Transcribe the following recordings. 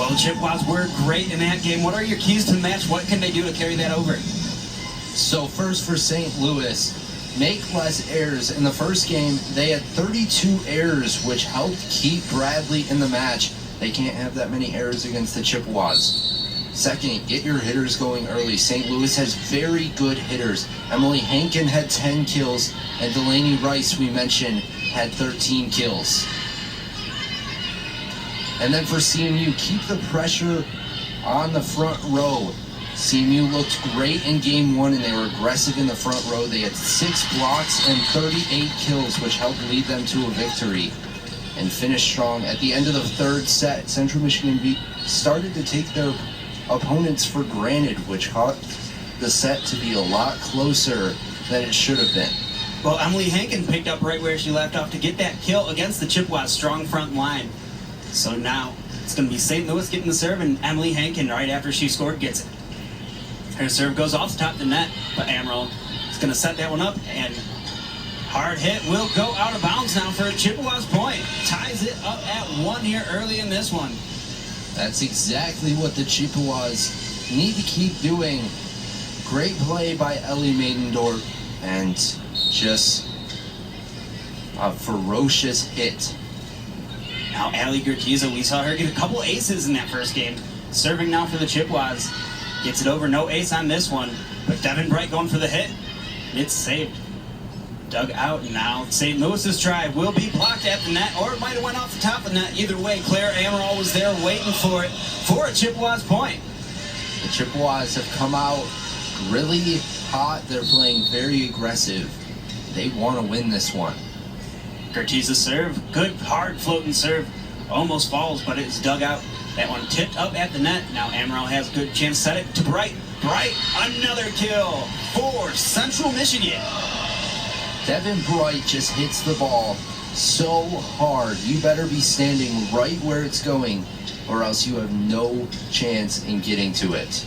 Well, the Chippewas were great in that game. What are your keys to the match? What can they do to carry that over? So first for St. Louis, make less errors. In the first game, they had 32 errors, which helped keep Bradley in the match. They can't have that many errors against the Chippewas. Second, get your hitters going early. St. Louis has very good hitters. Emily Hankin had 10 kills, and Delaney Rice, we mentioned, had 13 kills. And then for CMU, keep the pressure on the front row. CMU looked great in game one, and they were aggressive in the front row. They had 6 blocks and 38 kills, which helped lead them to a victory and finished strong. At the end of the third set, Central Michigan started to take their opponents for granted, which caused the set to be a lot closer than it should have been. Well, Emily Hankin picked up right where she left off to get that kill against the Chippewas' strong front line. So now it's going to be St. Louis getting the serve, and Emily Hankin, right after she scored, gets it. Her serve goes off the top of the net, but Ammeraal is going to set that one up, and hard hit will go out of bounds now for a Chippewas point. Ties it up at 1 here early in this one. That's exactly what the Chippewas need to keep doing. Great play by Ellie Maidendorf, and just a ferocious hit. Now Ali Gertiza, we saw her get a couple aces in that first game. Serving now for the Chippewas. Gets it over, no ace on this one, but Devin Bright going for the hit. It's saved. Dug out now. St. Louis's try will be blocked at the net, or it might have went off the top of the net. Either way, Claire Ammeraal was there waiting for it for a Chippewas point. The Chippewas have come out really hot. They're playing very aggressive. They want to win this one. Gertiza's serve, good hard floating serve. Almost falls, but it's dug out. That one tipped up at the net. Now Ammeraal has a good chance to set it to Bright. Bright, another kill for Central Michigan. Devin Bright just hits the ball so hard. You better be standing right where it's going, or else you have no chance in getting to it.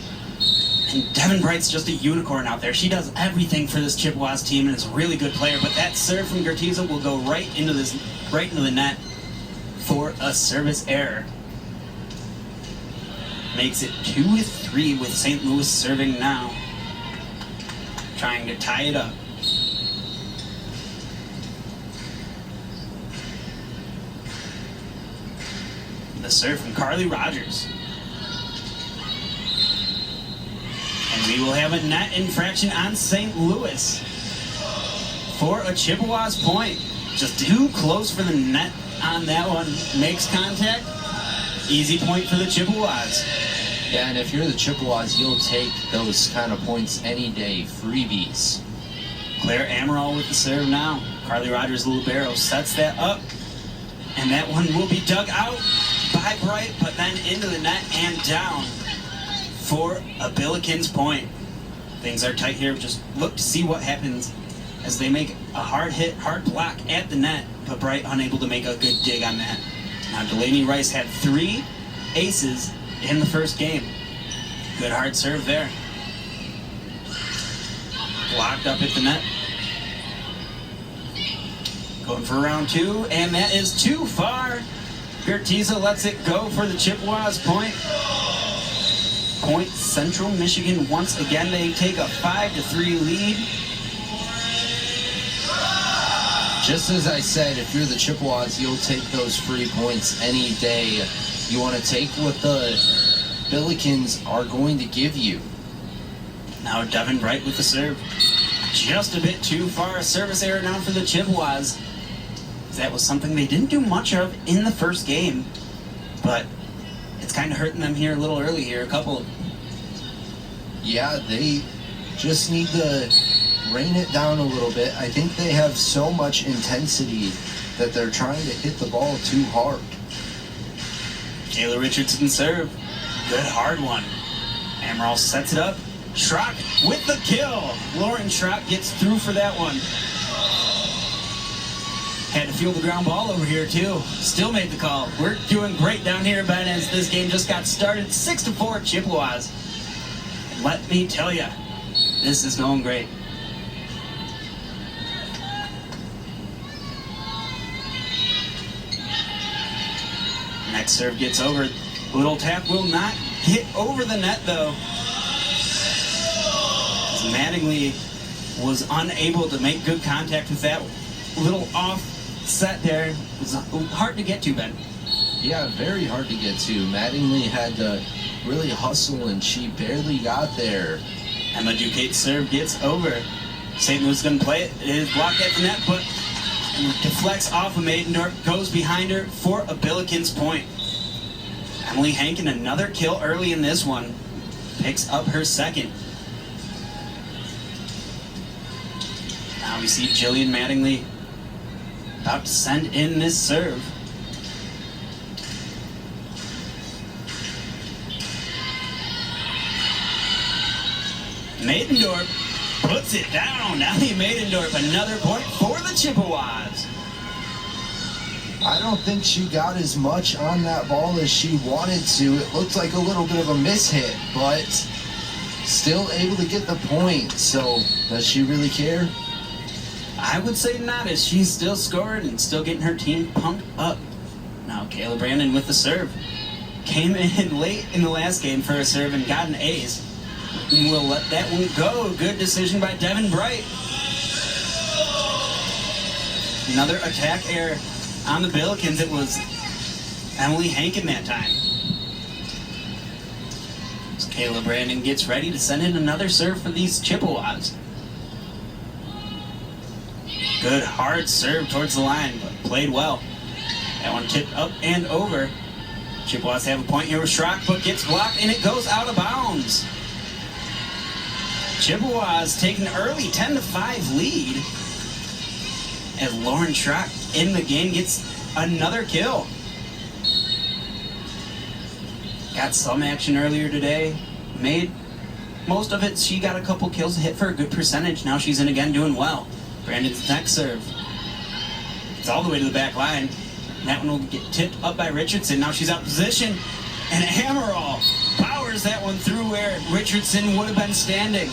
And Devin Bright's just a unicorn out there. She does everything for this Chippewas team and is a really good player, but that serve from Gertiza will go right into the net for a service error. Makes it 2-3 with St. Louis serving now. Trying to tie it up. The serve from Carly Rogers. And we will have a net infraction on St. Louis for a Chippewas point. Just too close for the net on that one. Makes contact. Easy point for the Chippewas. Yeah, and if you're the Chippewas, you'll take those kind of points any day. Freebies. Claire Ammeraal with the serve now. Carly Rogers' little barrel sets that up. And that one will be dug out by Bright, but then into the net and down for a Billikens point. Things are tight here. Just look to see what happens as they make a hard hit, hard block at the net, but Bright unable to make a good dig on that. Now Delaney Rice had 3 aces in the first game. Good hard serve there. Blocked up at the net. Going for round 2, and that is too far. Gertiza lets it go for the Chippewas point. Point Central Michigan once again. They take a 5-3 lead. Just as I said, if you're the Chippewas, you'll take those free points any day. You want to take what the Billikens are going to give you. Now Devin Bright with the serve. Just a bit too far. A service error down for the Chippewas. That was something they didn't do much of in the first game, but it's kind of hurting them here a little early here. A couple. Yeah, they just need to rein it down a little bit. I think they have so much intensity that they're trying to hit the ball too hard. Kayla Richardson serve. Good hard one. Ammeraal sets it up. Schrock with the kill. Lauren Schrock gets through for that one. Had to field the ground ball over here too. Still made the call. We're doing great down here, Ben, as this game just got started. 6-4 Chippewas. And let me tell you, this is going great. Next serve gets over. Little tap will not get over the net, though. Mattingly was unable to make good contact with that little offset there. It was hard to get to, Ben. Yeah, very hard to get to. Mattingly had to really hustle, and she barely got there. Emma Duquette's serve gets over. St. Louis is going to play it. It is blocked at the net, but deflects off of Maidendorf, goes behind her for a Billikens point. Emily Hankin, another kill early in this one, picks up her second. Now we see Jillian Mattingly about to send in this serve. Maidendorf puts it down. Allie Maidendorf, another point for the Chippewas. I don't think she got as much on that ball as she wanted to. It looked like a little bit of a mishit, but still able to get the point. So, does she really care? I would say not, as she's still scoring and still getting her team pumped up. Now, Kayla Brandon with the serve. Came in late in the last game for a serve and got an ace. And we'll let that one go. Good decision by Devin Bright. Another attack error on the Billikens. It was Emily Hankin that time. As Kayla Brandon gets ready to send in another serve for these Chippewas. Good hard serve towards the line, but played well. That one tipped up and over. Chippewas have a point here with Schrock, but gets blocked and it goes out of bounds. Chippewas take an early 10-5 lead as Lauren Schrock in the game gets another kill. Got some action earlier today. Made most of it. She got a couple kills, hit for a good percentage. Now she's in again, doing well. Brandon's next serve. It's all the way to the back line. And that one will get tipped up by Richardson. Now she's out of position. And Ammeraal powers that one through where Richardson would have been standing.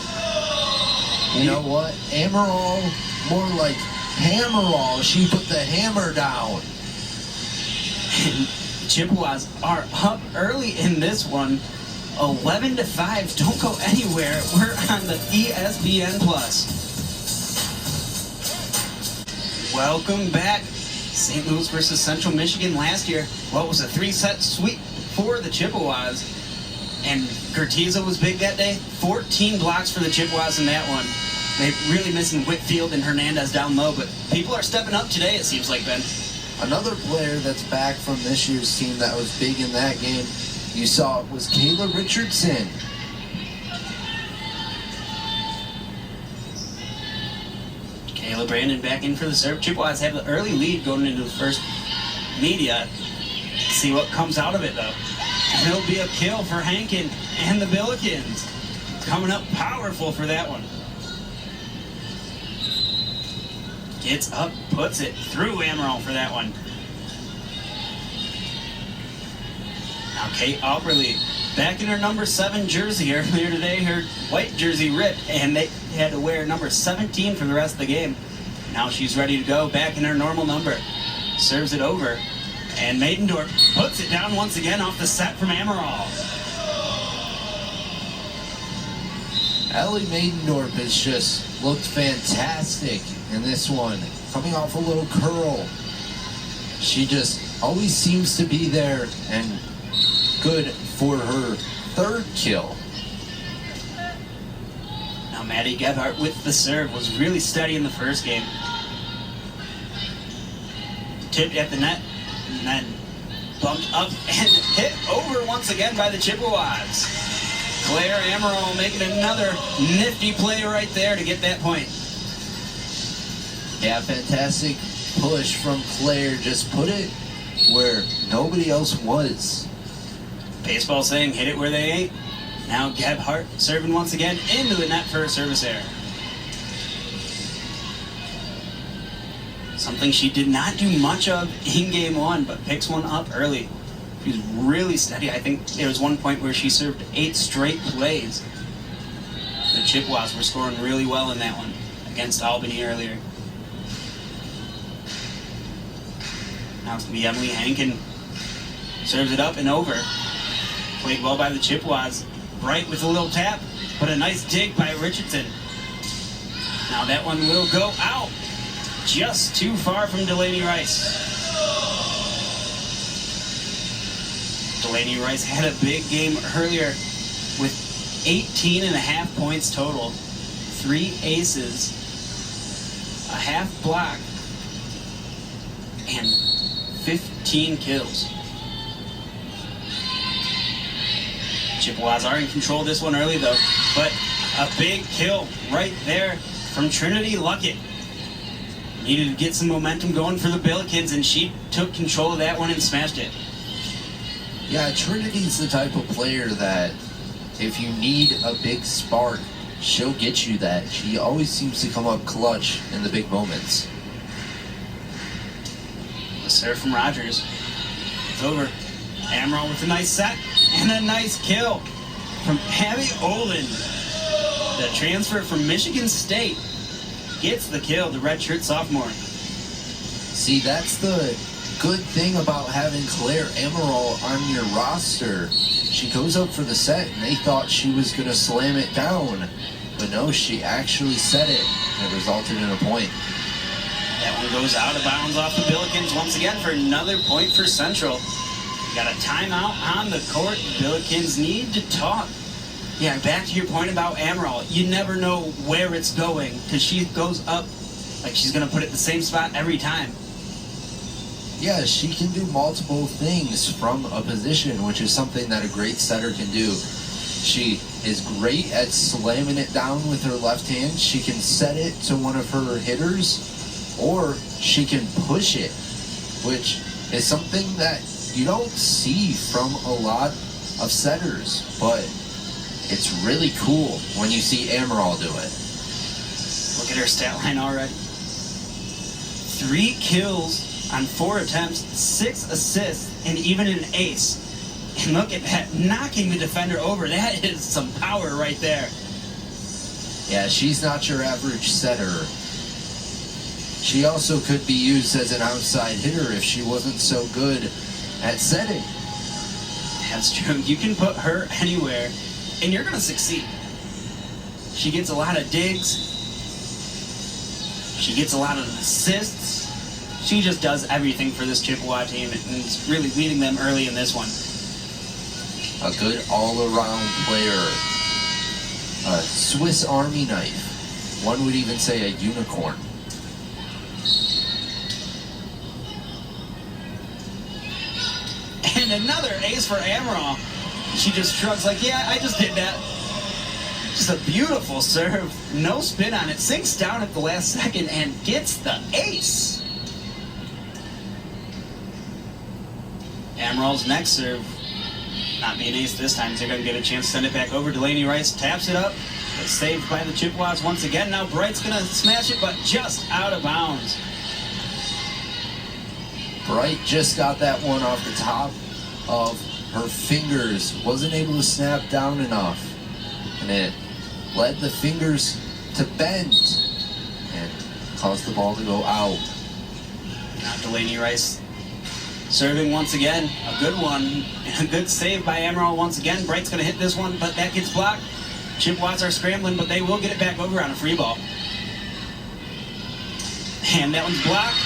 You know what? Ammeraal, more like Hammerall. She put the hammer down. And Chippewas are up early in this one. 11-5. Don't go anywhere. We're on the ESPN Plus. Welcome back. St. Louis versus Central Michigan last year. What was a 3-set sweep for the Chippewas. And Gertiza was big that day. 14 blocks for the Chippewas in that one. They're really missing Whitfield and Hernandez down low, but people are stepping up today, it seems like, Ben. Another player that's back from this year's team that was big in that game you saw was Kayla Richardson. Kayla Brandon back in for the serve. Chippewas have the early lead going into the first media. See what comes out of it, though. And it'll be a kill for Hankin and the Billikens. Coming up powerful for that one. Gets up, puts it through Ammeraal for that one. Now Kate Auberly back in her number 7 jersey. Earlier today, her white jersey ripped, and they had to wear number 17 for the rest of the game. Now she's ready to go, back in her normal number. Serves it over, and Maidendorf puts it down once again off the set from Ammeraal. Allie Maidendorf has just looked fantastic in this one. Coming off a little curl. She just always seems to be there and good for her 3rd kill. Now Maddie Gebhardt with the serve was really steady in the first game. Tipped at the net and then bumped up and hit over once again by the Chippewas. Claire Ammeraal making another nifty play right there to get that point. Yeah, fantastic push from Claire. Just put it where nobody else was. Baseball saying hit it where they ain't. Now Gebhardt serving once again into the net for a service error. Something she did not do much of in game 1, but picks one up early. She was really steady. I think there was one point where she served 8 straight plays. The Chippewas were scoring really well in that one against Albany earlier. Now it's going to be Emily Hankin. Serves it up and over. Played well by the Chippewas. Bright with a little tap, but a nice dig by Richardson. Now that one will go out. Just too far from Delaney Rice. Delaney Rice had a big game earlier with 18.5 points total, 3 aces, a half block, and 15 kills. Chippewas are in control of this one early though, but a big kill right there from Trinity Luckett. Needed to get some momentum going for the Billikens, and she took control of that one and smashed it. Yeah, Trinity's the type of player that if you need a big spark, she'll get you that. She always seems to come up clutch in the big moments. The serve from Rogers. It's over. Ammeraal with a nice set and a nice kill from Abby Olin. The transfer from Michigan State gets the kill, the redshirt sophomore. See, that's the good thing about having Claire Ammeraal on your roster. She goes up for the set, and they thought she was going to slam it down. But no, she actually set it, and it resulted in a point. That one goes out of bounds off the Billikens once again for another point for Central. Got a timeout on the court. Billikens need to talk. Yeah, back to your point about Ammeraal. You never know where it's going because she goes up like she's going to put it in the same spot every time. Yeah, she can do multiple things from a position, which is something that a great setter can do. She is great at slamming it down with her left hand. She can set it to one of her hitters, or she can push it, which is something that you don't see from a lot of setters, but it's really cool when you see Ammeraal do it. Look at her stat line already. 3 kills on 4 attempts, 6 assists, and even an ace. And look at that, knocking the defender over. That is some power right there. Yeah, she's not your average setter. She also could be used as an outside hitter if she wasn't so good at setting. That's true. You can put her anywhere, and you're going to succeed. She gets a lot of digs. She gets a lot of assists. She just does everything for this Chippewa team, and is really leading them early in this one. A good all-around player. A Swiss Army knife. One would even say a unicorn. And another ace for Ammeraal. She just shrugs like, yeah, I just did that. Just a beautiful serve. No spin on it. Sinks down at the last second and gets the ace. Ammeral's next serve, not being ace this time, so they're going to get a chance to send it back over. Delaney Rice taps it up. It's saved by the Chippewas once again. Now Bright's going to smash it, but just out of bounds. Bright just got that one off the top of her fingers. Wasn't able to snap down enough. And it led the fingers to bend and caused the ball to go out. Now Delaney Rice serving once again. A good one. And a good save by Ammeraal once again. Bright's going to hit this one, but that gets blocked. Chippewas are scrambling, but they will get it back over on a free ball. And that one's blocked.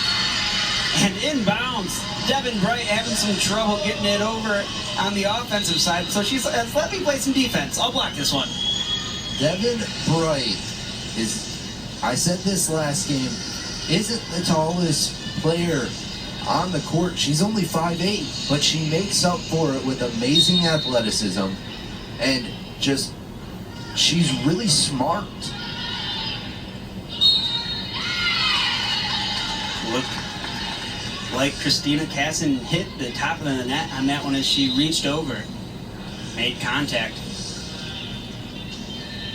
And inbounds. Devin Bright having some trouble getting it over on the offensive side. So she says, let me play some defense. I'll block this one. Devin Bright is, I said this last game, isn't the tallest player on the court. She's only 5'8", but she makes up for it with amazing athleticism and just, she's really smart. Look like Christina Casson hit the top of the net on that one as she reached over. Made contact.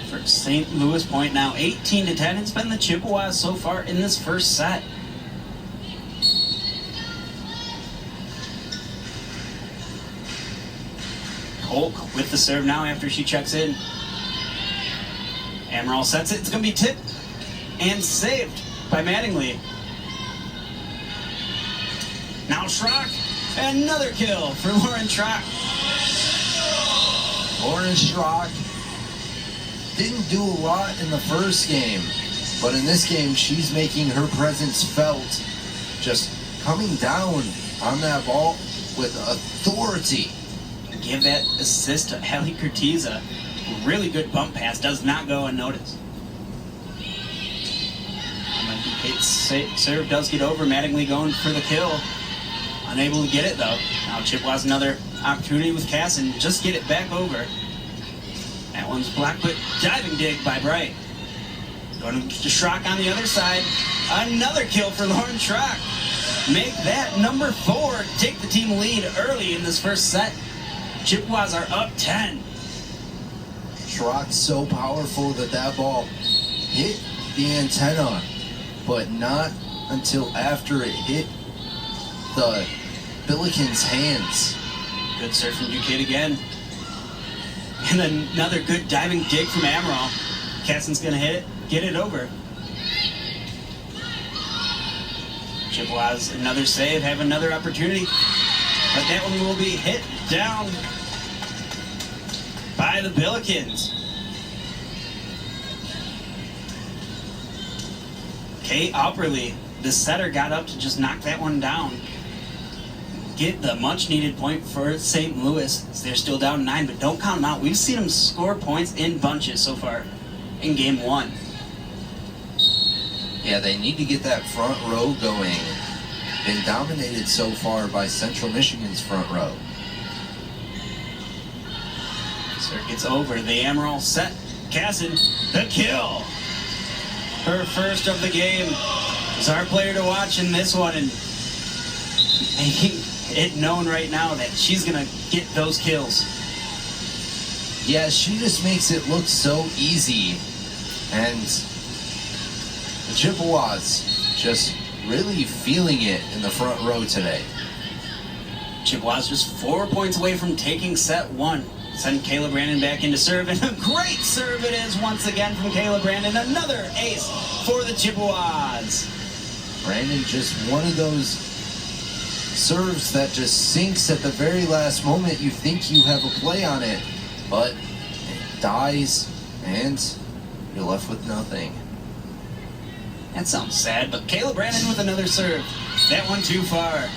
For St. Louis point now 18-10. It's been the Chippewas so far in this first set. Polk with the serve now after she checks in. Ammeraal sets it. It's going to be tipped and saved by Mattingly. Now Schrock, another kill for Lauren Schrock. Lauren Schrock didn't do a lot in the first game, but in this game, she's making her presence felt, just coming down on that ball with authority. Give that assist to Hallie Curtiza. Really good bump pass, does not go unnoticed. Kate's serve does get over. Mattingly going for the kill. Unable to get it though. Now Chippewa's another opportunity with Casson. Just get it back over. That one's blocked, but diving dig by Bright. Going to Schrock on the other side. Another kill for Lauren Schrock. Make that number 4 take the team lead early in this first set. Chippewas are up 10. Schrock's so powerful that ball hit the antenna, but not until after it hit the Billikens' hands. Good serve from Duquette again. And another good diving dig from Ammeraal. Casson's going to hit it, get it over. Chippewas, another save, have another opportunity. But that one will be hit down by the Billikens. Kate Opperly, the setter, got up to just knock that one down. Get the much-needed point for St. Louis. They're still down 9, but don't count them out. We've seen them score points in bunches so far in game 1. Yeah, they need to get that front row going. Been dominated so far by Central Michigan's front row. Serve gets over. The Ammeraal set. Casson, the kill. Her first of the game. Is our player to watch in this one, and making it known right now that she's going to get those kills. Yeah, she just makes it look so easy. And the Chippewas just really feeling it in the front row today. Chippewas just 4 points away from taking set 1. Send Kayla Brandon back into serve, and a great serve it is once again from Kayla Brandon. Another ace for the Chippewas. Brandon, just one of those serves that just sinks at the very last moment. You think you have a play on it, but it dies, and you're left with nothing. That sounds sad, but Kayla Brandon with another serve. That one too far.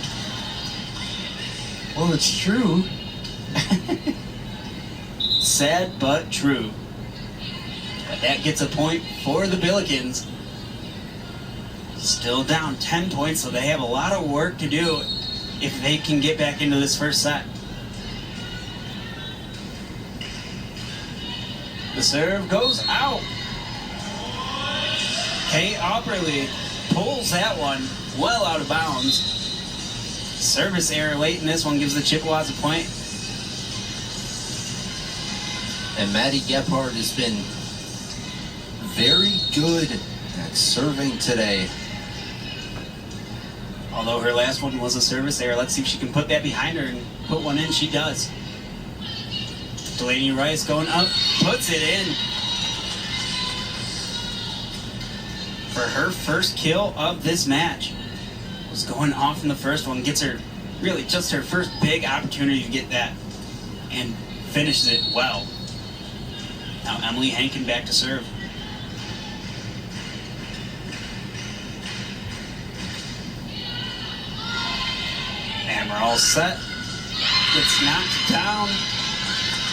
Well, it's true. Sad but true. But that gets a point for the Billikens. Still down 10 points, so they have a lot of work to do if they can get back into this first set. The serve goes out. Kate Opperly pulls that one well out of bounds. Service error late in this one gives the Chippewas a point. And Maddie Gephardt has been very good at serving today. Although her last one was a service error, let's see if she can put that behind her and put one in. She does. Delaney Rice going up, puts it in. For her first kill of this match. Was going off in the first one, gets her really just her first big opportunity to get that and finishes it well. Now Emily Hankin back to serve. Ammeraal set. Gets knocked down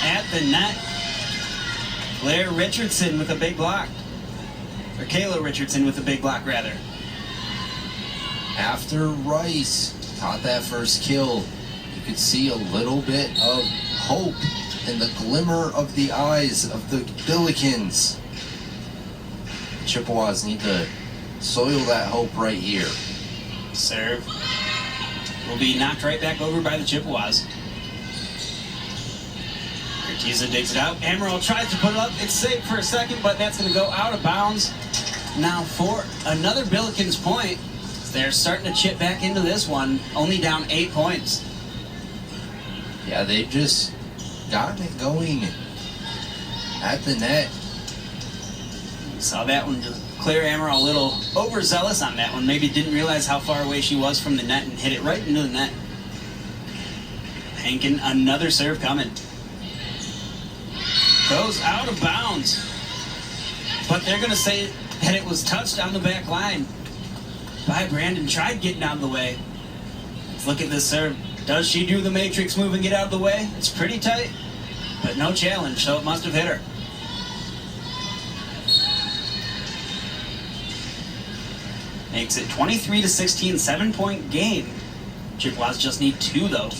at the net. Claire Richardson with a big block. Or Kayla Richardson with a big block, rather. After Rice caught that first kill, you could see a little bit of hope in the glimmer of the eyes of the Billikens. Chippewas need to soil that hope right here. Serve will be knocked right back over by the Chippewas. Curtiza digs it out. Ammeraal tries to put it up. It's safe for a second, but that's going to go out of bounds. Now for another Billikens point. They're starting to chip back into this one, only down 8 points. Yeah, they've just gotten it going at the net. Saw that one, Claire Ammeraal a little overzealous on that one. Maybe didn't realize how far away she was from the net and hit it right into the net. Hankin, another serve coming. goes out of bounds. But they're going to say that it was touched on the back line by Brandon. Tried getting out of the way. Let's look at this serve. Does she do the matrix move and get out of the way? It's pretty tight, but no challenge, so it must have hit her. Makes it 23-16, 7-point game. Chippewas just need 2, though,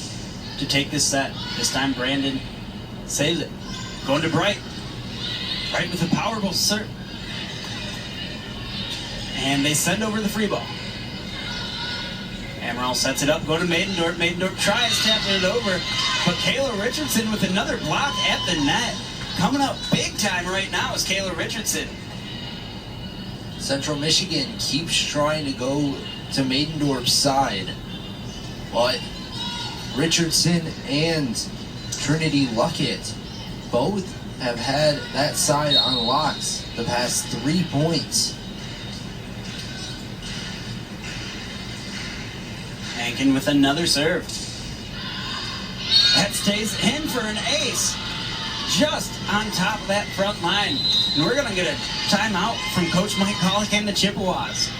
to take this set. This time Brandon saves it. Going to Bright. Bright with a powerful serve. And they send over the free ball. Ammeraal sets it up, go to Maidendorp. Maidendorp tries tapping it over, but Kayla Richardson with another block at the net. Coming up big time right now is Kayla Richardson. Central Michigan keeps trying to go to Maidendorp's side, but Richardson and Trinity Luckett both have had that side on locks the past 3 points. Hankin with another serve. That stays in for an ace. Just on top of that front line. And we're going to get a timeout from Coach Mike Colick and the Chippewas.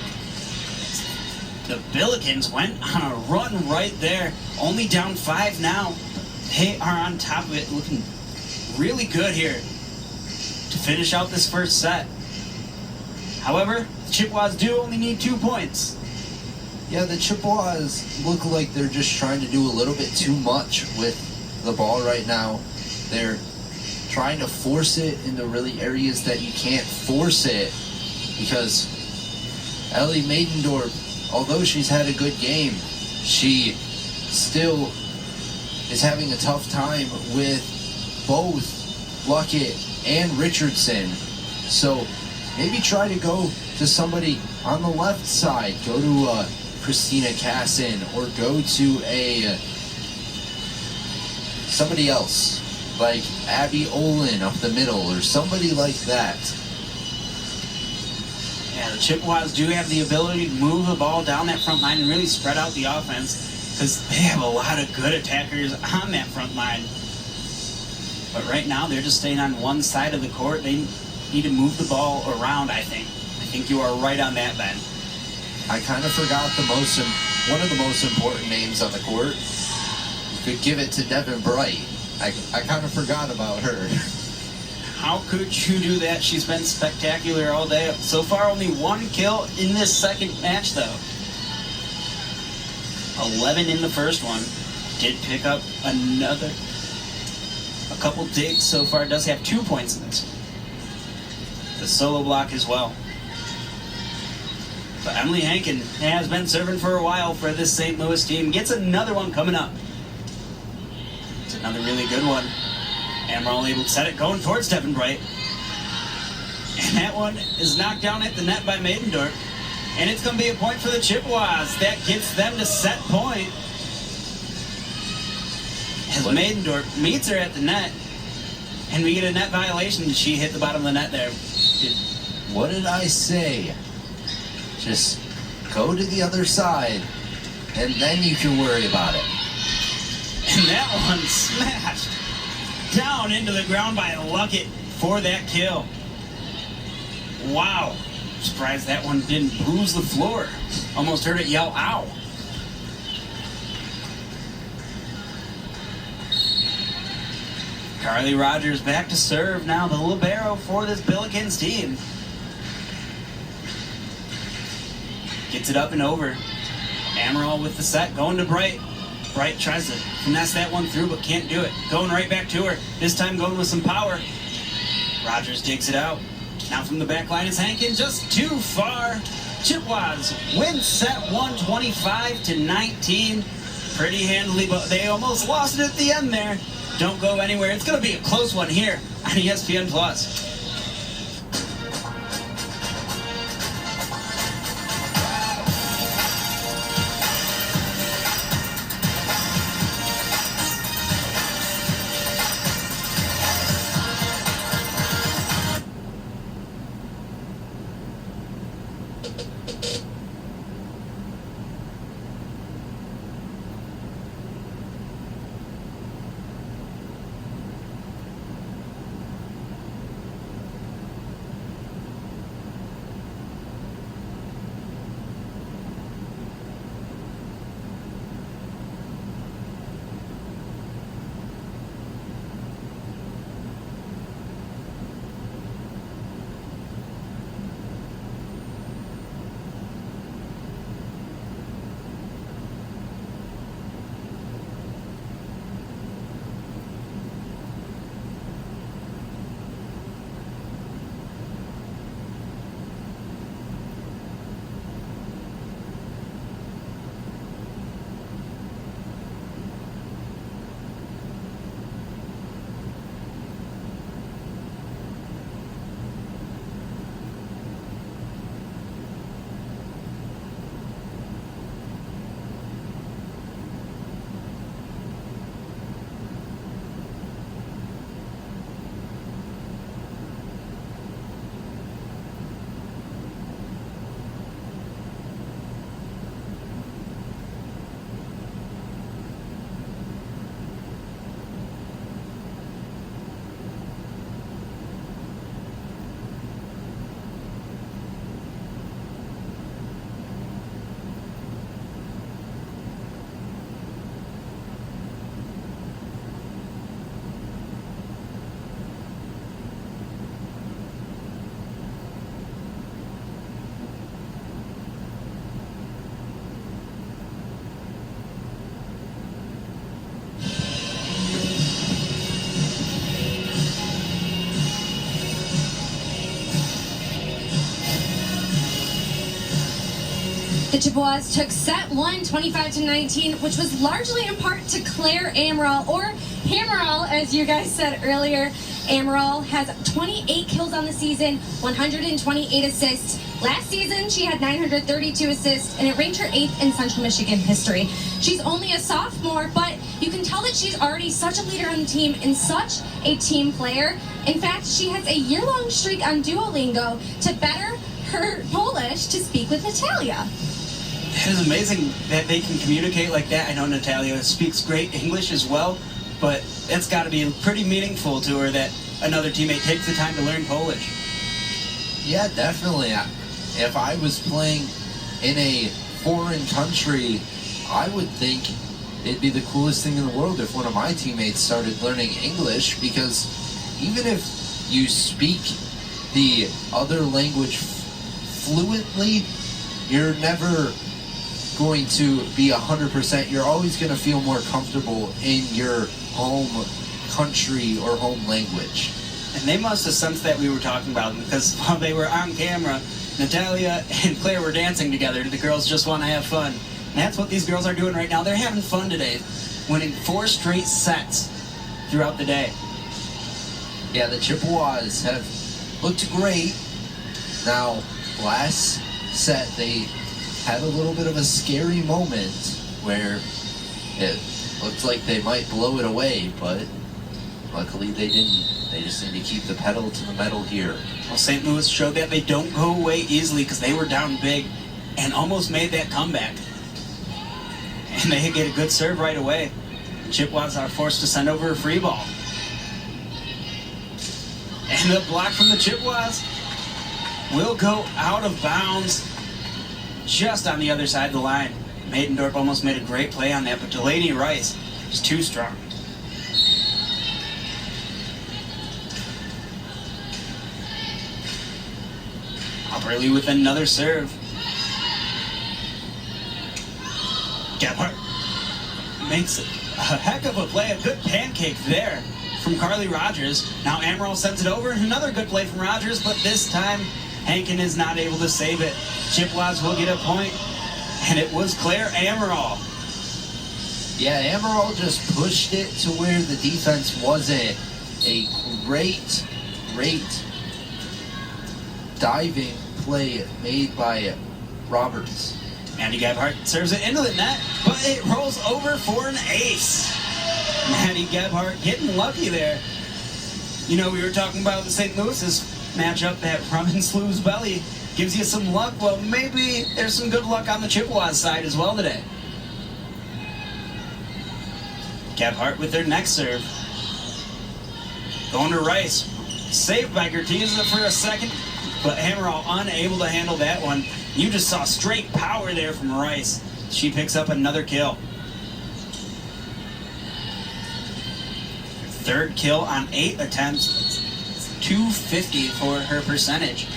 The Billikens went on a run right there. Only down 5 now. They are on top of it, looking really good here to finish out this first set. However, the Chippewas do only need 2 points. Yeah, the Chippewas look like they're just trying to do a little bit too much with the ball right now. They're trying to force it into really areas that you can't force it, because Ellie Maidendorp, although she's had a good game, she still is having a tough time with both Luckett and Richardson. So maybe try to go to somebody on the left side. Go to Christina Casson, or go to somebody else like Abby Olin up the middle, or somebody like that. Yeah, the Chippewas do have the ability to move the ball down that front line and really spread out the offense, because they have a lot of good attackers on that front line. But right now they're just staying on one side of the court. They need to move the ball around, I think. I think you are right on that, Ben. I kind of forgot one of the most important names on the court. You could give it to Devin Bright. I kind of forgot about her. How could you do that? She's been spectacular all day. So far, only 1 kill in this second match, though. 11 in the first one. Did pick up a couple digs so far. Does have 2 points in this one. The solo block as well. But Emily Hankin has been serving for a while for this St. Louis team. Gets another one coming up. It's another really good one. Ammeraal able to set it, going towards Devin Bright. And that one is knocked down at the net by Maidendorp. And it's going to be a point for the Chippewas. That gets them to set point. As Maidendorp meets her at the net. And we get a net violation. She hit the bottom of the net there. What did I say? Just go to the other side, and then you can worry about it. And that one smashed down into the ground by Luckett for that kill. Wow. Surprised that one didn't bruise the floor. Almost heard it yell, ow. Carly Rogers back to serve now, the libero for this Billikens team. Gets it up and over. Ammeraal with the set, going to Bright. Bright tries to finesse that one through, but can't do it. Going right back to her. This time going with some power. Rogers digs it out. Now from the back line is Hankin, just too far. Chippewas win set 125-19. Pretty handily, but they almost lost it at the end there. Don't go anywhere. It's going to be a close one here on ESPN Plus. The Chippewas took set one, 25-19, which was largely in part to Claire Ammeraal, or Hammerall, as you guys said earlier. Ammeraal has 28 kills on the season, 128 assists. Last season, she had 932 assists, and it ranked her 8th in Central Michigan history. She's only a sophomore, but you can tell that she's already such a leader on the team and such a team player. In fact, she has a year-long streak on Duolingo to better her Polish to speak with Natalia. It is amazing that they can communicate like that. I know Natalia speaks great English as well, but it's got to be pretty meaningful to her that another teammate takes the time to learn Polish. Yeah, definitely. If I was playing in a foreign country, I would think it'd be the coolest thing in the world if one of my teammates started learning English, because even if you speak the other language fluently, you're never going to be 100%. You're always going to feel more comfortable in your home country or home language. And they must have sensed that we were talking about them, because while they were on camera, Natalia and Claire were dancing together. The girls just want to have fun. And that's what these girls are doing right now. They're having fun today, winning 4 straight sets throughout the day. Yeah, the Chippewas have looked great. Now, last set, they had a little bit of a scary moment where it looked like they might blow it away, but luckily they didn't. They just need to keep the pedal to the metal here. Well, St. Louis showed that they don't go away easily, because they were down big and almost made that comeback. And they get a good serve right away. The Chippewas are forced to send over a free ball. And the block from the Chippewas will go out of bounds just on the other side of the line. Maidendorf almost made a great play on that, but Delaney Rice is too strong. Upperly with another serve. Gebhardt makes a heck of a play, a good pancake there from Carly Rogers. Now Ammeraal sends it over, and another good play from Rogers, but this time Hankin is not able to save it. Chippewas will get a point, and it was Claire Ammeraal. Yeah, Ammeraal just pushed it to where the defense wasn't. A great diving play made by Roberts. Maddie Gebhardt serves it into the net, but it rolls over for an ace. Maddie Gebhardt getting lucky there. You know, we were talking about the St. Louis's matchup, that rum and Slew's belly gives you some luck. Well, maybe there's some good luck on the Chippewas side as well today. Gebhardt with their next serve. Going to Rice. Saved by Gertiza for a second, but Ammeraal unable to handle that one. You just saw straight power there from Rice. She picks up another kill. Third kill on 8 attempts. 250 for her percentage.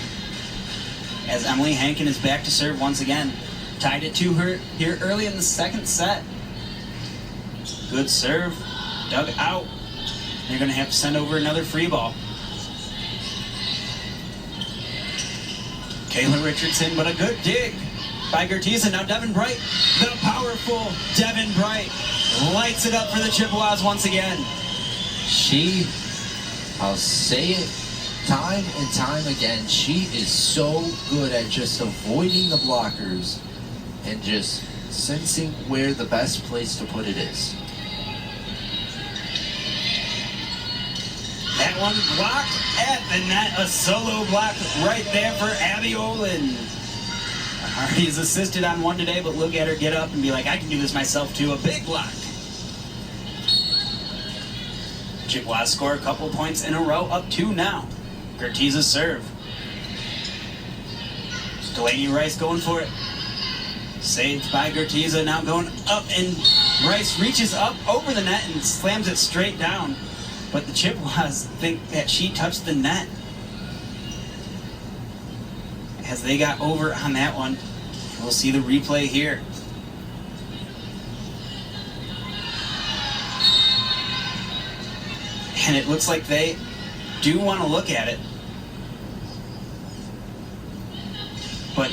As Emily Hankin is back to serve once again. Tied it to her here early in the second set. Good serve. Dug out. They're going to have to send over another free ball. Kayla Richardson, but a good dig by Gertiza. Now Devin Bright, the powerful Devin Bright, lights it up for the Chippewas once again. I'll say it time and time again, she is so good at just avoiding the blockers and just sensing where the best place to put it is. That one blocked at the net. A solo block right there for Abby Olin. He's assisted on one today, but look at her get up and be like, I can do this myself too. A big block. Chippewas score a couple points in a row, up 2 now. Gertiza's serve. Delaney Rice going for it. Saved by Gertiza, now going up, and Rice reaches up over the net and slams it straight down. But the Chippewas think that she touched the net. As they got over on that one, we'll see the replay here. And it looks like they do want to look at it. But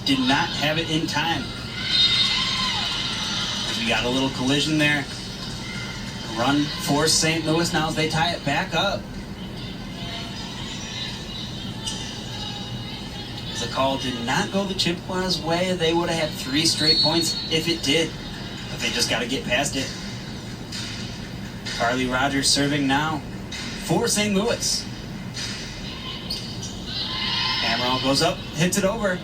did not have it in time. We got a little collision there. Run for St. Louis now as they tie it back up. The call did not go the Chippewas' way. They would have had 3 straight points if it did, but they just got to get past it. Carly Rogers serving now for St. Louis. Ammeraal goes up, hits it over,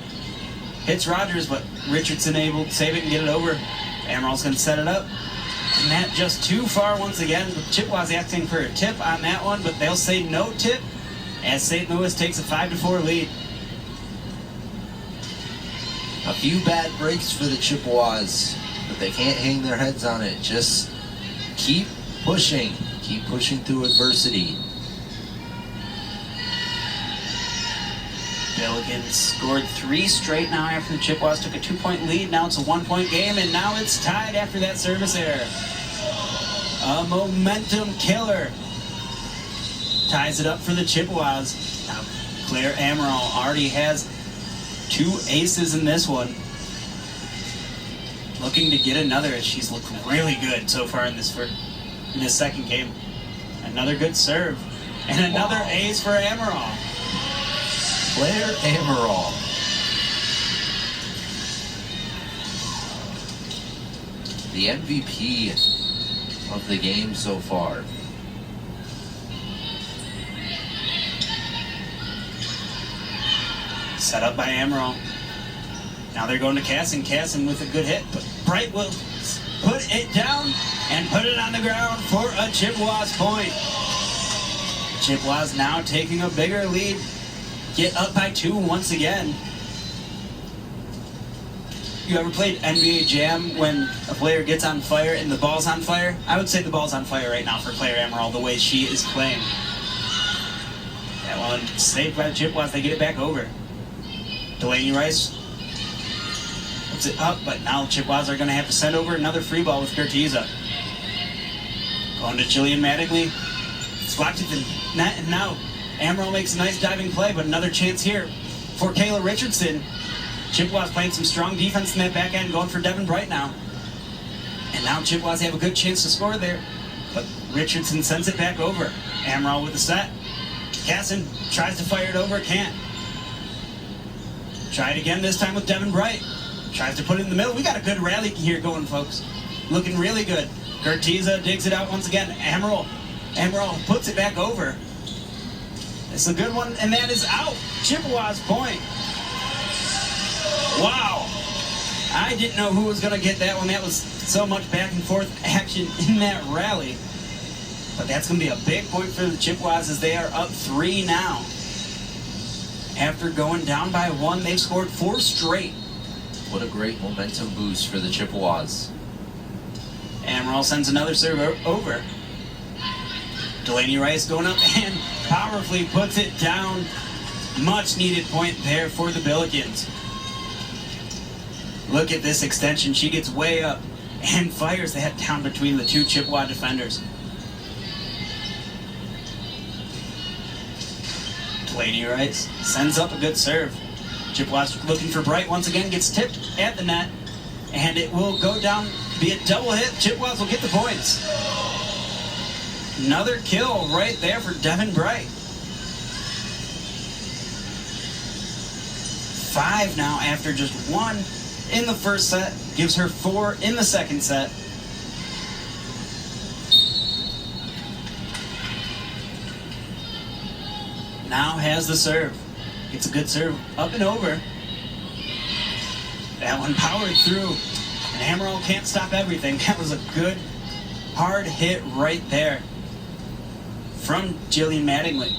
hits Rogers, but Richardson able to save it and get it over. Ammeral's going to set it up, and that just too far once again. The Chippewas asking for a tip on that one, but they'll say no tip as St. Louis takes a 5-4 lead. A few bad breaks for the Chippewas, but they can't hang their heads on it. Just keep pushing through adversity. Billikens scored 3 straight now after the Chippewas took a 2-point lead. Now it's a 1-point game, and now it's tied after that service error. A momentum killer ties it up for the Chippewas. Now Claire Ammeraal already has 2 aces in this one. Looking to get another as she's looked really good so far in this second game. Another good serve. And another ace for Ammeraal. Claire Ammeraal. The MVP of the game so far. Set up by Ammeraal. Now they're going to Casson. Casson with a good hit, but Bright will put it down and put it on the ground for a Chippewas point. Chippewas now taking a bigger lead. Get up by 2 once again. You ever played NBA Jam when a player gets on fire and the ball's on fire? I would say the ball's on fire right now for Claire Ammeraal, the way she is playing. That one saved by the Chippewas. They get it back over. Delaney Rice puts it up, but now Chippewas are going to have to send over another free ball with Curtiza. Going to Jillian Mattingly. It's blocked at the net, and now Ammeraal makes a nice diving play, but another chance here for Kayla Richardson. Chippewas playing some strong defense in that back end, going for Devin Bright now. And now Chippewas have a good chance to score there, but Richardson sends it back over. Ammeraal with the set. Casson tries to fire it over, can't. Try it again, this time with Devin Bright. Tries to put it in the middle. We got a good rally here going, folks. Looking really good. Curtiza digs it out once again. Ammeraal puts it back over. It's a good one, and that is out. Chippewas point. Wow. I didn't know who was going to get that one. That was so much back and forth action in that rally. But that's going to be a big point for the Chippewas as they are up 3 now. After going down by 1, they've scored 4 straight. What a great momentum boost for the Chippewas. Ammeraal sends another serve over. Delaney Rice going up and powerfully puts it down. Much needed point there for the Billikens. Look at this extension. She gets way up and fires that down between the 2 Chippewa defenders. Delaney Rice sends up a good serve. Chippewas looking for Bright once again, gets tipped at the net, and it will go down, be a double hit. Chippewas will get the points. Another kill right there for Devin Bright. 5 now after just 1 in the first set. Gives her 4 in the second set. Now has the serve. Gets a good serve up and over. That one powered through. And Ammeraal can't stop everything. That was a good, hard hit right there from Jillian Mattingly.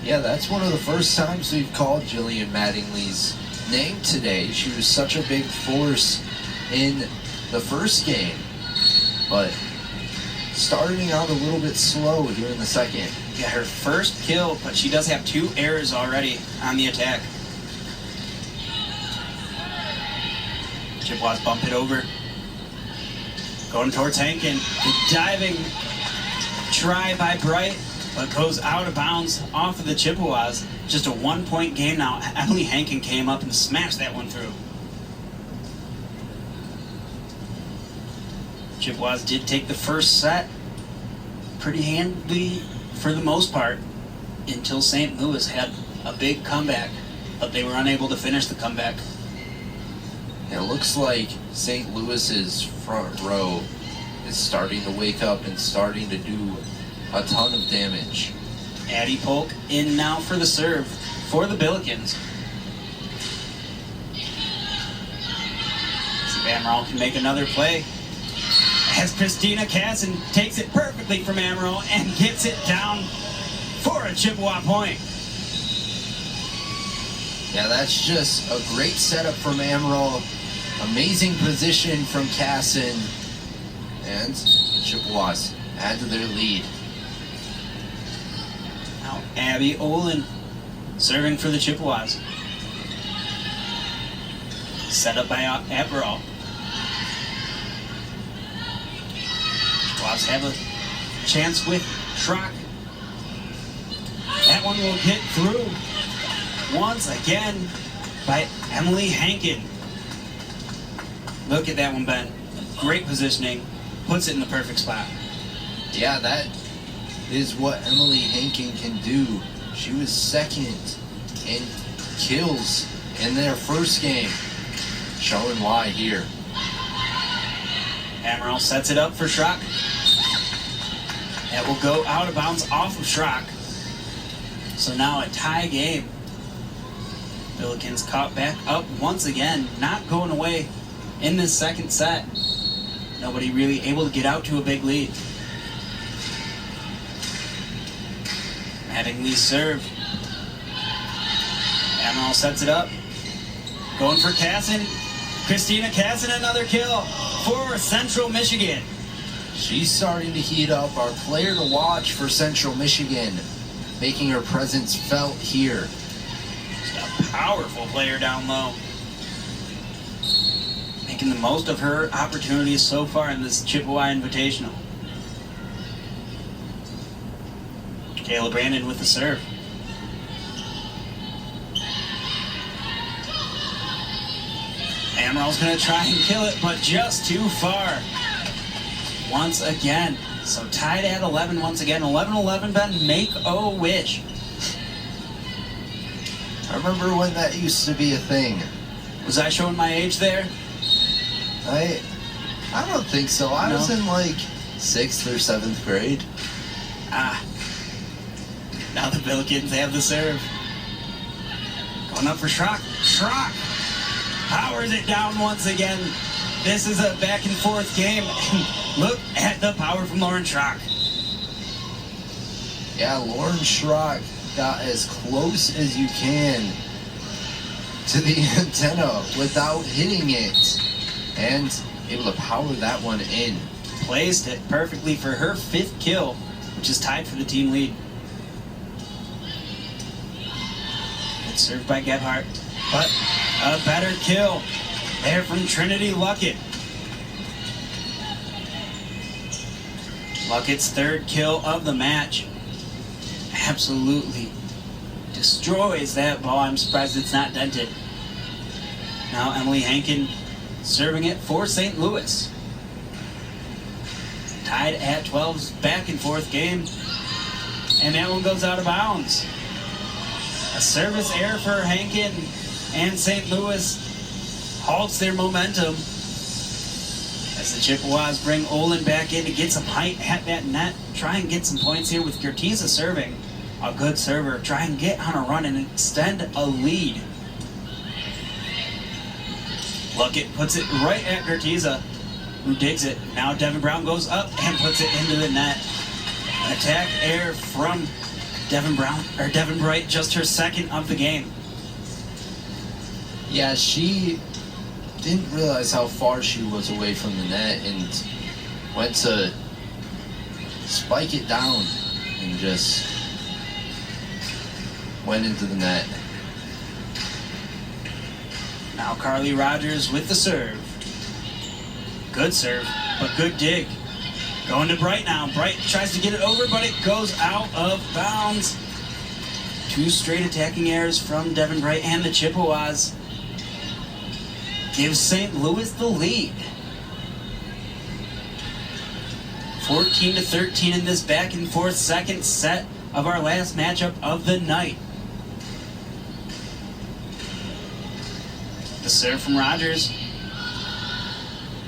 Yeah, that's one of the first times we've called Jillian Mattingly's name today. She was such a big force in the first game, but starting out a little bit slow here in the second. Yeah, her first kill, but she does have 2 errors already on the attack. Chippewas bump it over. Going towards Hankin. The diving try by Bright. but goes out of bounds off of the Chippewas. Just a 1-point game now. Emily Hankin came up and smashed that one through. Chippewas did take the first set pretty handily for the most part until St. Louis had a big comeback, but they were unable to finish the comeback. It looks like St. Louis's front row is starting to wake up and starting to do a ton of damage. Addie Polk in now for the serve for the Billikens. See if Ammeraal can make another play. As Christina Casson takes it perfectly from Ammeraal and gets it down for a Chippewa point. Yeah, that's just a great setup from Ammeraal. Amazing position from Casson. And the Chippewas add to their lead. Now Abby Olin serving for the Chippewas. Set up by Ammeraal. Chippewas have a chance with Schrock. That one will get through once again by Emily Hankin. Look at that one, Ben. Great positioning. Puts it in the perfect spot. Yeah, that is what Emily Hankin can do. She was second in kills in their first game. Showing why here. Ammeraal sets it up for Schrock. That will go out of bounds off of Schrock. So now a tie game. Billikens caught back up once again, not going away in this second set. Nobody really able to get out to a big lead. Mattingly serve. Ammeraal sets it up. Going for Casson. Christina Casson, another kill for Central Michigan. She's starting to heat up. Our player to watch for Central Michigan, making her presence felt here. Just a powerful player down low. Making the most of her opportunities so far in this Chippewa Invitational. Kayla Brandon with the serve. Ammeral's going to try and kill it, but just too far. Once again. So tied at 11 once again. 11-11, Ben. Make a wish. I remember when that used to be a thing. Was I showing my age there? I don't think so. I No? was in like 6th or 7th grade. Now the Billikens have the serve. Going up for Schrock. Schrock powers it down once again. This is a back and forth game. Look at the power from Lauren Schrock. Yeah, Lauren Schrock got as close as you can to the antenna without hitting it. And able to power that one in. Placed it perfectly for her 5th kill, which is tied for the team lead. It's served by Gebhardt, but a better kill there from Trinity Luckett. Luckett's 3rd kill of the match. Absolutely destroys that ball. I'm surprised it's not dented. Now Emily Hankin serving it for St. Louis. Tied at 12, back and forth game. And that one goes out of bounds. A service error for Hankin, and St. Louis halts their momentum as the Chippewas bring Olin back in to get some height at that net. Try and get some points here with Gertiza serving. A good server. Try and get on a run and extend a lead. Luckett puts it right at Gertiza, who digs it. Now Devin Brown goes up and puts it into the net. An attack error from Devin Bright, just her 2nd of the game. Yeah, she didn't realize how far she was away from the net and went to spike it down and just went into the net. Now Carly Rogers with the serve. Good serve, but good dig. Going to Bright now. Bright tries to get it over, but it goes out of bounds. 2 straight attacking errors from Devin Bright and the Chippewas. Gives St. Louis the lead. 14-13 in this back and forth second set of our last matchup of the night. The serve from Rogers.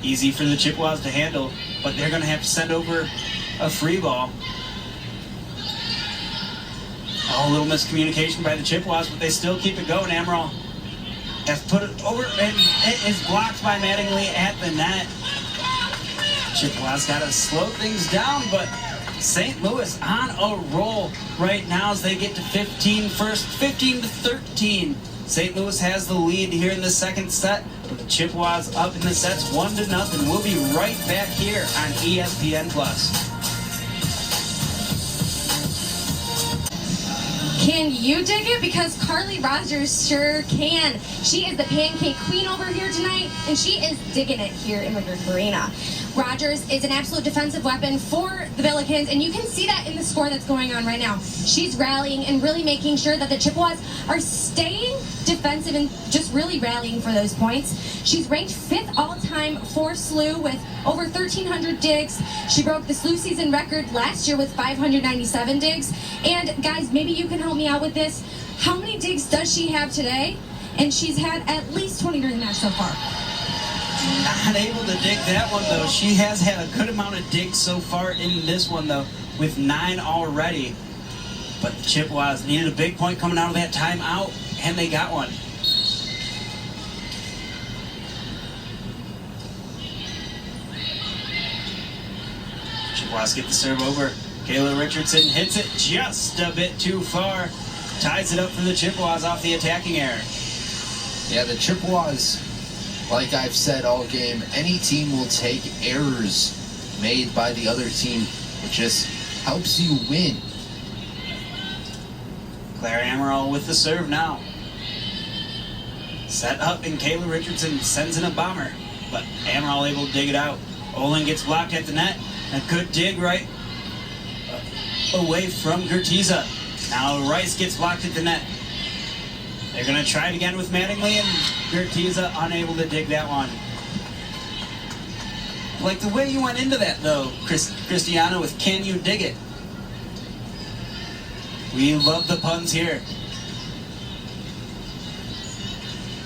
Easy for the Chippewas to handle, but they're going to have to send over a free ball. Oh, a little miscommunication by the Chippewas, but they still keep it going. Ammeraal has put it over, and it is blocked by Mattingly at the net. Chippewas got to slow things down, but St. Louis on a roll right now as they get to 15 first, 15-13. St. Louis has the lead here in the second set, with the Chippewas up in the sets 1-0. We'll be right back here on ESPN+. Can you dig it? Because Carly Rogers sure can. She is the pancake queen over here tonight, and she is digging it here in Woodruff Arena. Rogers is an absolute defensive weapon for the Billikens, and you can see that in the score that's going on right now. She's rallying and really making sure that the Chippewas are staying defensive and just really rallying for those points. She's ranked 5th all-time for SLU with over 1,300 digs. She broke the SLU season record last year with 597 digs. And guys, maybe you can help me out with this. How many digs does she have today? And she's had at least 20 during the match so far. Not able to dig that one, though. She has had a good amount of digs so far in this one, though, with 9 already. But the Chippewas needed a big point coming out of that timeout, and they got one. Chippewas get the serve over. Kayla Richardson hits it just a bit too far. Ties it up for the Chippewas off the attacking error. Yeah, the Chippewas, like I've said all game, any team will take errors made by the other team. It just helps you win. Claire Ammeraal with the serve now. Set up, and Kayla Richardson sends in a bomber, but Ammeraal able to dig it out. Olin gets blocked at the net. A good dig right away from Gertiza. Now Rice gets blocked at the net. They're going to try it again with Mattingly, and Gertiza unable to dig that one. Like the way you went into that, though, Christiana, with "Can you dig it?" We love the puns here.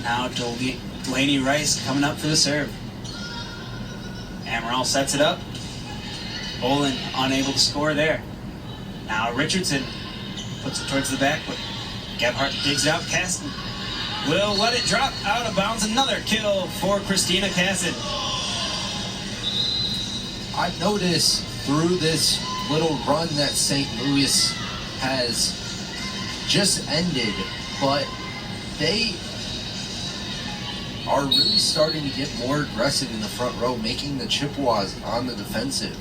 Now Delaney Rice coming up for the serve. Ammeraal sets it up. Olin unable to score there. Now Richardson puts it towards the back, but Gebhardt digs it out. Casson will let it drop out of bounds. Another kill for Christina Casson. I've noticed through this little run that St. Louis has just ended, but they are really starting to get more aggressive in the front row, making the Chippewas on the defensive.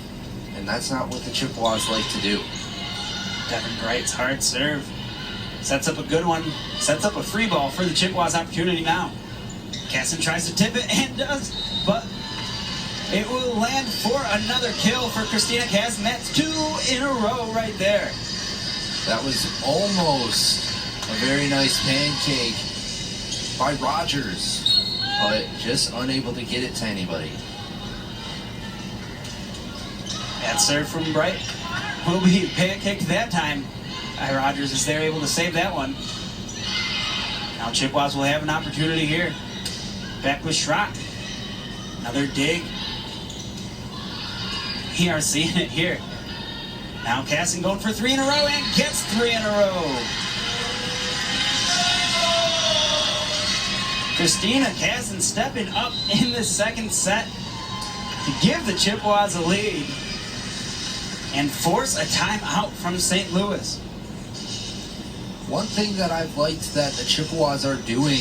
And that's not what the Chippewas like to do. Devin Bright's hard serve sets up a good one, sets up a free ball for the Chippewas opportunity now. Casson tries to tip it and does, but it will land for another kill for Christina Casson. That's 2 in a row right there. That was almost a very nice pancake by Rogers, but just unable to get it to anybody. That serve from Bright will be pancaked that time. Rogers is there able to save that one. Now Chippewas will have an opportunity here. Back with Schrock. Another dig. We are seeing it here. Now Casson going for 3 in a row and gets 3 in a row. Christina Casson stepping up in the second set to give the Chippewas a lead and force a timeout from St. Louis. One thing that I've liked that the Chippewas are doing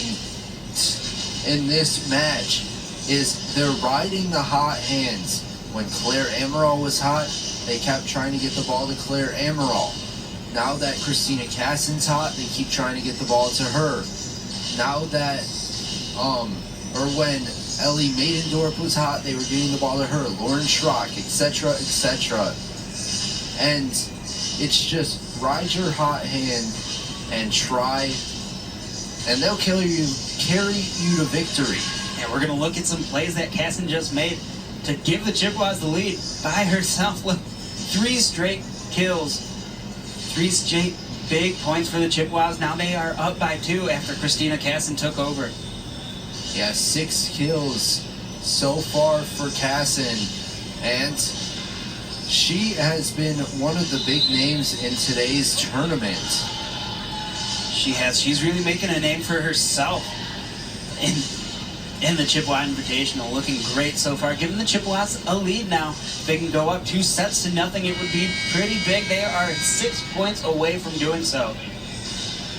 in this match is they're riding the hot hands. When Claire Ammeraal was hot, they kept trying to get the ball to Claire Ammeraal. Now that Christina Casson's hot, they keep trying to get the ball to her. Now that, when Ellie Maidendorf was hot. They were getting the ball to her. Lauren Schrock, etc., etc. And it's just ride your hot hand and try, and they'll carry you to victory. And we're going to look at some plays that Casson just made to give the Chippewas the lead by herself with 3 straight kills. 3 straight big points for the Chippewas. Now they are up by 2 after Christina Casson took over. Yeah, 6 kills so far for Casson, and she has been one of the big names in today's tournament. She has. She's really making a name for herself in the Chippewa Invitational. Looking great so far, giving the Chippewas a lead now. If they can go up 2 sets to nothing, it would be pretty big. They are 6 points away from doing so.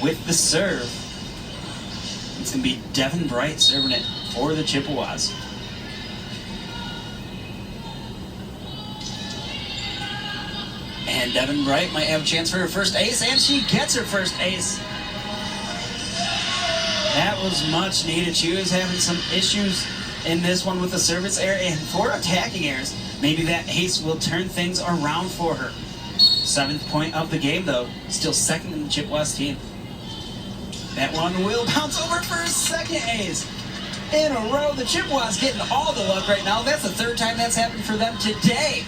With the serve, it's going to be Devin Bright serving it for the Chippewas. And Devin Bright might have a chance for her first ace, and she gets her first ace. That was much needed. She was having some issues in this one with the service error and 4 attacking errors. Maybe that ace will turn things around for her. 7th point of the game, though. Still second in the Chippewas team. That one will bounce over for a second ace in a row. The Chippewas getting all the luck right now. That's the 3rd time that's happened for them today.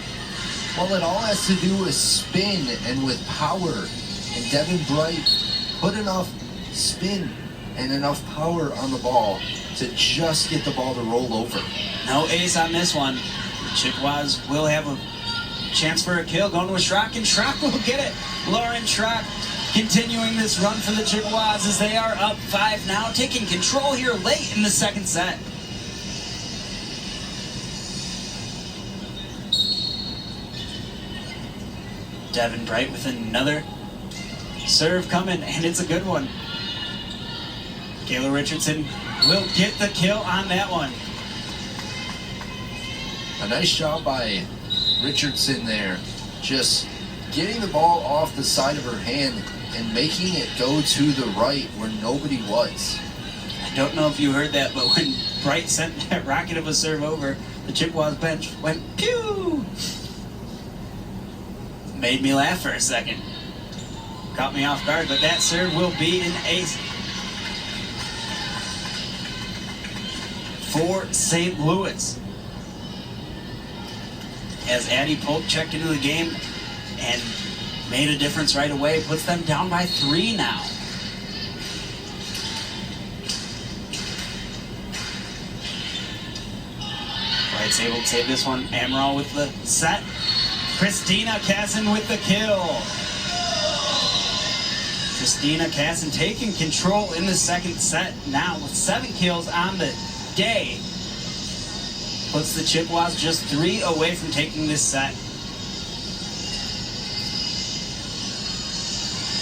Well, it all has to do with spin and with power. And Devin Bright put enough spin and enough power on the ball to just get the ball to roll over. No ace on this one. Chippewas will have a chance for a kill. Going to a Schrock, and Schrock will get it. Lauren Schrock continuing this run for the Chippewas as they are up 5 now, taking control here late in the 2nd set. Devin Bright with another serve coming, and it's a good one. Kayla Richardson will get the kill on that one. A nice job by Richardson there, just getting the ball off the side of her hand and making it go to the right where nobody was. I don't know if you heard that, but when Bright sent that rocket of a serve over, the Chippewas bench went pew! Made me laugh for a second. Caught me off guard, but that serve will be an ace for St. Louis. As Addie Polk checked into the game and made a difference right away, puts them down by 3 now. Bright's able to save this one. Ammeraal with the set. Christina Casson with the kill. Christina Casson taking control in the 2nd set now with 7 kills on the day. Puts the Chippewas just 3 away from taking this set.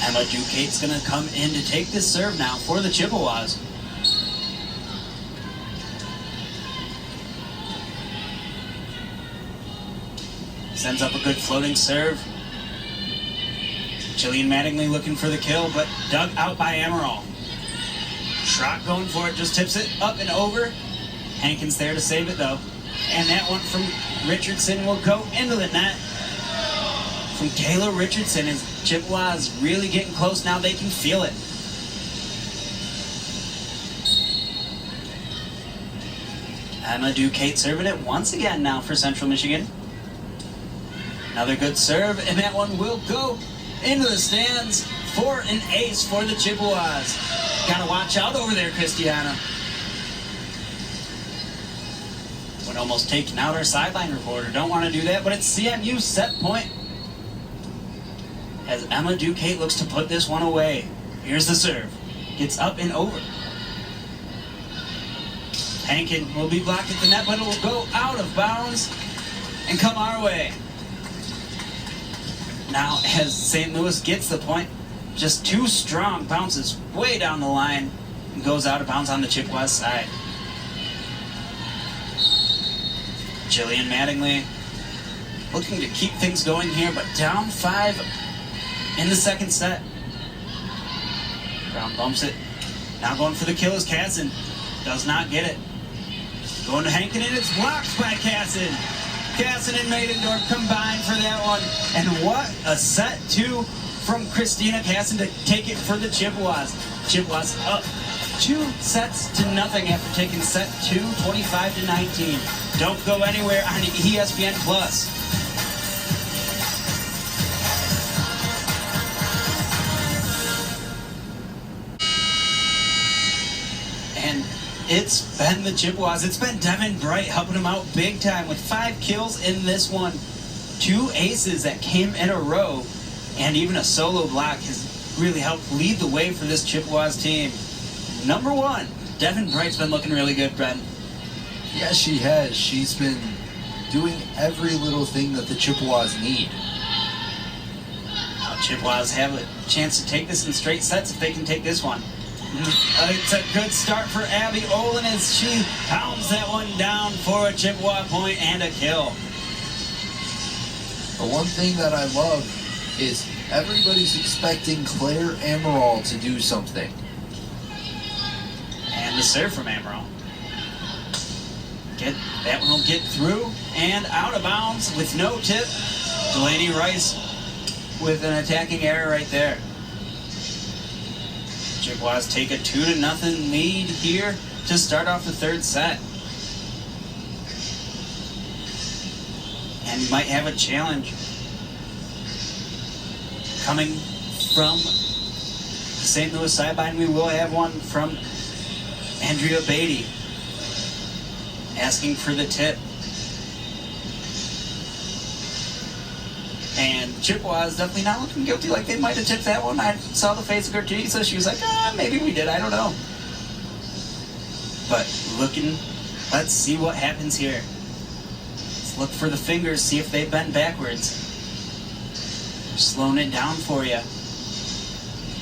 Emma Ducate's going to come in to take this serve now for the Chippewas. Sends up a good floating serve. Jillian Mattingly looking for the kill, but dug out by Ammeraal. Schrock going for it, just tips it up and over. Hankins there to save it though. And that one from Richardson will go into the net. From Kayla Richardson, as Chippewas really getting close now, they can feel it. Emma Ducate serving it once again now for Central Michigan. Another good serve, and that one will go into the stands for an ace for the Chippewas. Gotta watch out over there, Christiana. Would almost taken out our sideline reporter. Don't want to do that, but it's CMU set point. As Emma Ducate looks to put this one away. Here's the serve. Gets up and over. Hankin will be blocked at the net, but it will go out of bounds and come our way. Now, as St. Louis gets the point, just 2 strong bounces way down the line and goes out of bounds on the Chippewas side. Jillian Mattingly looking to keep things going here, but down 5 in the 2nd set. Brown bumps it. Now going for the kill is Casson. Does not get it. Going to Hankin, and it's blocked by Casson. Casson and Maidendorf combined for that one. And what a set two from Christina Casson to take it for the Chippewas. Chippewas up 2-0 after taking set 2, 25-19. Don't go anywhere on ESPN Plus. And it's been the Chippewas. It's been Devin Bright helping them out big time with 5 kills in this one. 2 aces that came in a row, and even a solo block has really helped lead the way for this Chippewas team. Number 1, Devin Bright's been looking really good, Brent. Yeah, she has. She's been doing every little thing that the Chippewas need. Now Chippewas have a chance to take this in straight sets if they can take this one. It's a good start for Abby Olin as she pounds that one down for a Chippewa point and a kill. The one thing that I love is everybody's expecting Claire Ammeraal to do something. And the serve from Ammeraal. That one will get through and out of bounds with no tip. Delaney Rice with an attacking error right there. Chippewas take a 2-0 lead here to start off the third set. And might have a challenge coming from the St. Louis sideline. We will have one from Andrea Beatty asking for the tip. And Chippewas definitely not looking guilty, like they might have tipped that one. I saw the face of Gertie, so she was like, maybe we did, I don't know. But let's see what happens here. Let's look for the fingers, see if they bend backwards. They're slowing it down for you.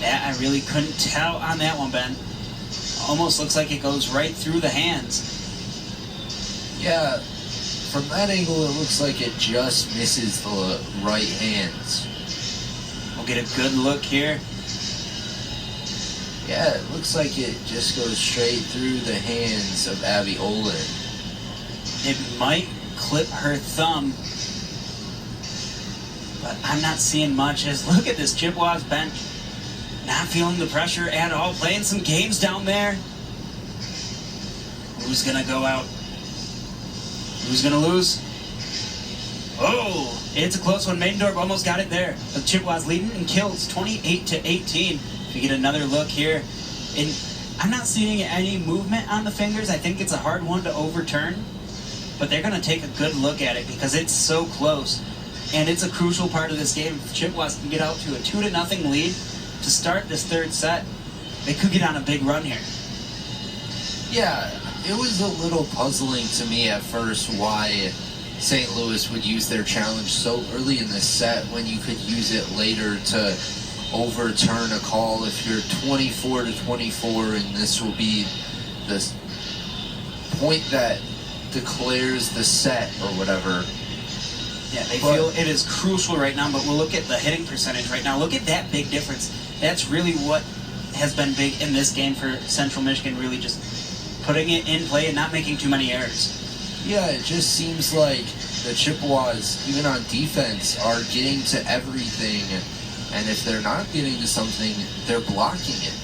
That I really couldn't tell on that one, Ben. Almost looks like it goes right through the hands. Yeah, from that angle, it looks like it just misses the right hands. We'll get a good look here. Yeah, it looks like it just goes straight through the hands of Abby Olin. It might clip her thumb, but I'm not seeing much. As look at this Chippewas bench. Not feeling the pressure at all. Playing some games down there. Who's going to go out? Who's going to lose? Oh, it's a close one. Maidendorf almost got it there. The Chippewas leading in kills 28-18. If you get another look here. And I'm not seeing any movement on the fingers. I think it's a hard one to overturn. But they're going to take a good look at it because it's so close. And it's a crucial part of this game. If Chippewas can get out to a 2-0 lead to start this third set, they could get on a big run here. Yeah, it was a little puzzling to me at first why St. Louis would use their challenge so early in the set when you could use it later to overturn a call if you're 24-24, and this will be the point that declares the set or whatever. Yeah, they feel it is crucial right now, but we'll look at the hitting percentage right now. Look at that big difference. That's really what has been big in this game for Central Michigan, really just putting it in play and not making too many errors. Yeah, it just seems like the Chippewas, even on defense, are getting to everything, and if they're not getting to something, they're blocking it.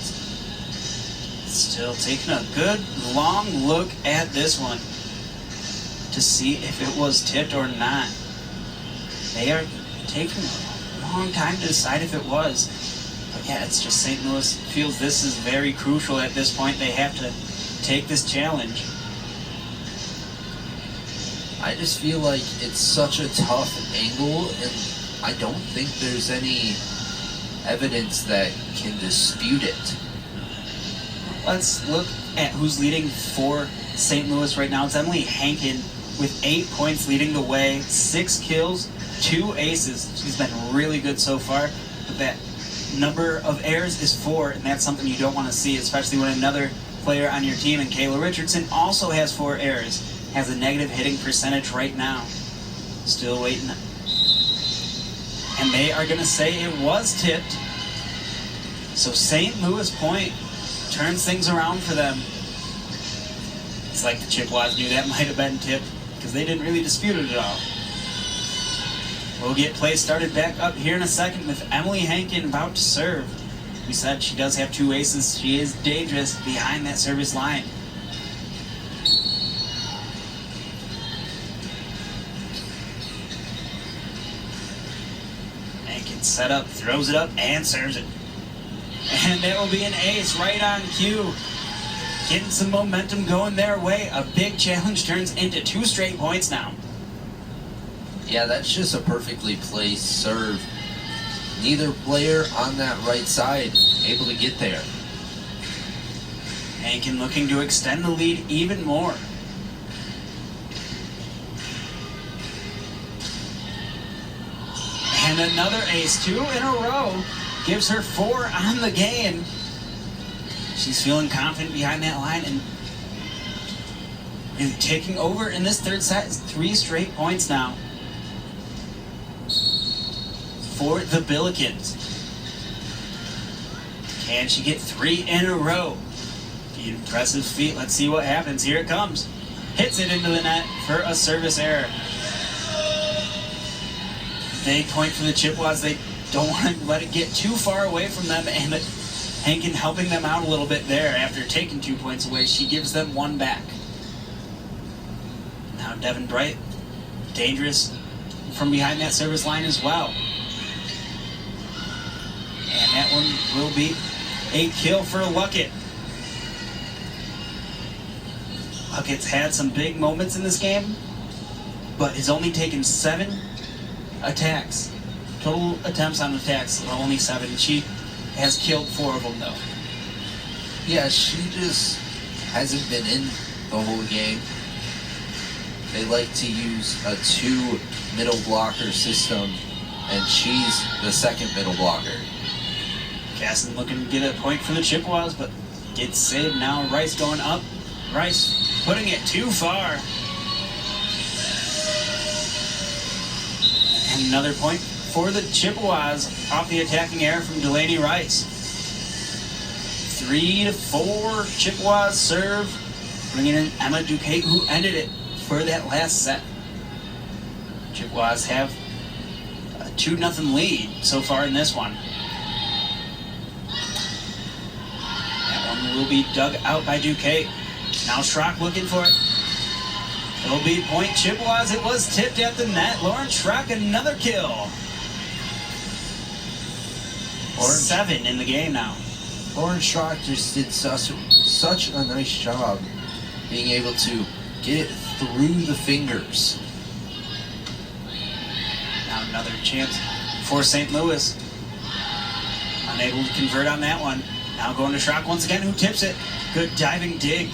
Still taking a good long look at this one to see if it was tipped or not. They are taking a long time to decide if it was. But yeah, it's just St. Louis feels this is very crucial at this point. They have to take this challenge. I just feel like it's such a tough angle, and I don't think there's any evidence that can dispute it. Let's look at who's leading for St. Louis right now. It's Emily Hankin with 8 points leading the way, 6 kills, 2 aces. She's been really good so far, but that number of errors is 4, and that's something you don't want to see, especially when another player on your team, and Kayla Richardson, also has 4 errors, has a negative hitting percentage right now. Still waiting. And they are going to say it was tipped. So St. Louis point turns things around for them. It's Looks like the Chippewas knew that might have been tipped because they didn't really dispute it at all. We'll get play started back up here in a second with Emily Hankin about to serve. We said she does have 2 aces. She is dangerous behind that service line. Hankin set up, throws it up, and serves it. And that will be an ace right on cue. Getting some momentum going their way. A big challenge turns into 2 straight points now. Yeah, that's just a perfectly placed serve. Neither player on that right side able to get there. Hankin looking to extend the lead even more. And another ace, 2 in a row. Gives her 4 on the game. She's feeling confident behind that line and really taking over in this third set. 3 straight points now for the Billikens. Can she get 3 in a row? Impressive feat. Let's see what happens. Here it comes. Hits it into the net for a service error. Big point for the Chippewas. They don't want to let it get too far away from them, and Hankin helping them out a little bit there. After taking 2 points away, she gives them 1 back. Now Devin Bright, dangerous from behind that service line as well. And that one will be a kill for Luckett. Luckett's had some big moments in this game, but has only taken 7 attacks. Total attempts on attacks, only 7. She has killed 4 of them, though. Yeah, she just hasn't been in the whole game. They like to use a 2 middle blocker system, and she's the 2nd middle blocker. Casson looking to get a point for the Chippewas, but gets saved now. Rice going up. Rice putting it too far. And another point for the Chippewas off the attacking error from Delaney Rice. 3-4 Chippewas serve, bringing in Emma Duquette, who ended it for that last set. Chippewas have a 2-0 lead so far in this one. That one will be dug out by Duquette. Now Schrock looking for it. It'll be point Chippewas. It was tipped at the net. Lauren Schrock, another kill. 7 in the game now. Lauren Schrock just did such a nice job being able to get it through the fingers. Now another chance for St. Louis. Unable to convert on that one. Now going to Schrock once again, who tips it. Good diving dig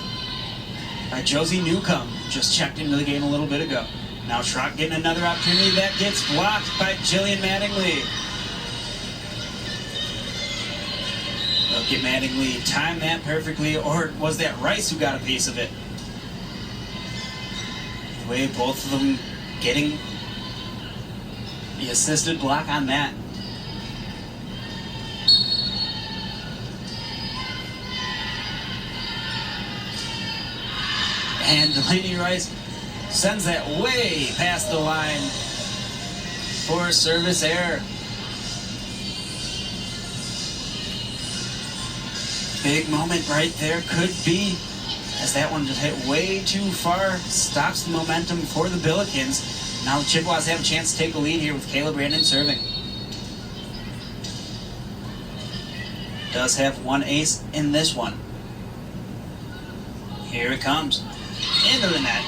by Josie Newcomb. Just checked into the game a little bit ago. Now Schrock getting another opportunity. That gets blocked by Jillian Mattingly. Look at Mattingly. Timed that perfectly. Or was that Rice who got a piece of it? Anyway, both of them getting the assisted block on that. And Delaney Rice sends that way past the line for a service error. Big moment right there could be, as that one just hit way too far, stops the momentum for the Billikens. Now the Chippewas have a chance to take the lead here with Kayla Brandon serving. Does have 1 ace in this one. Here it comes. Into the net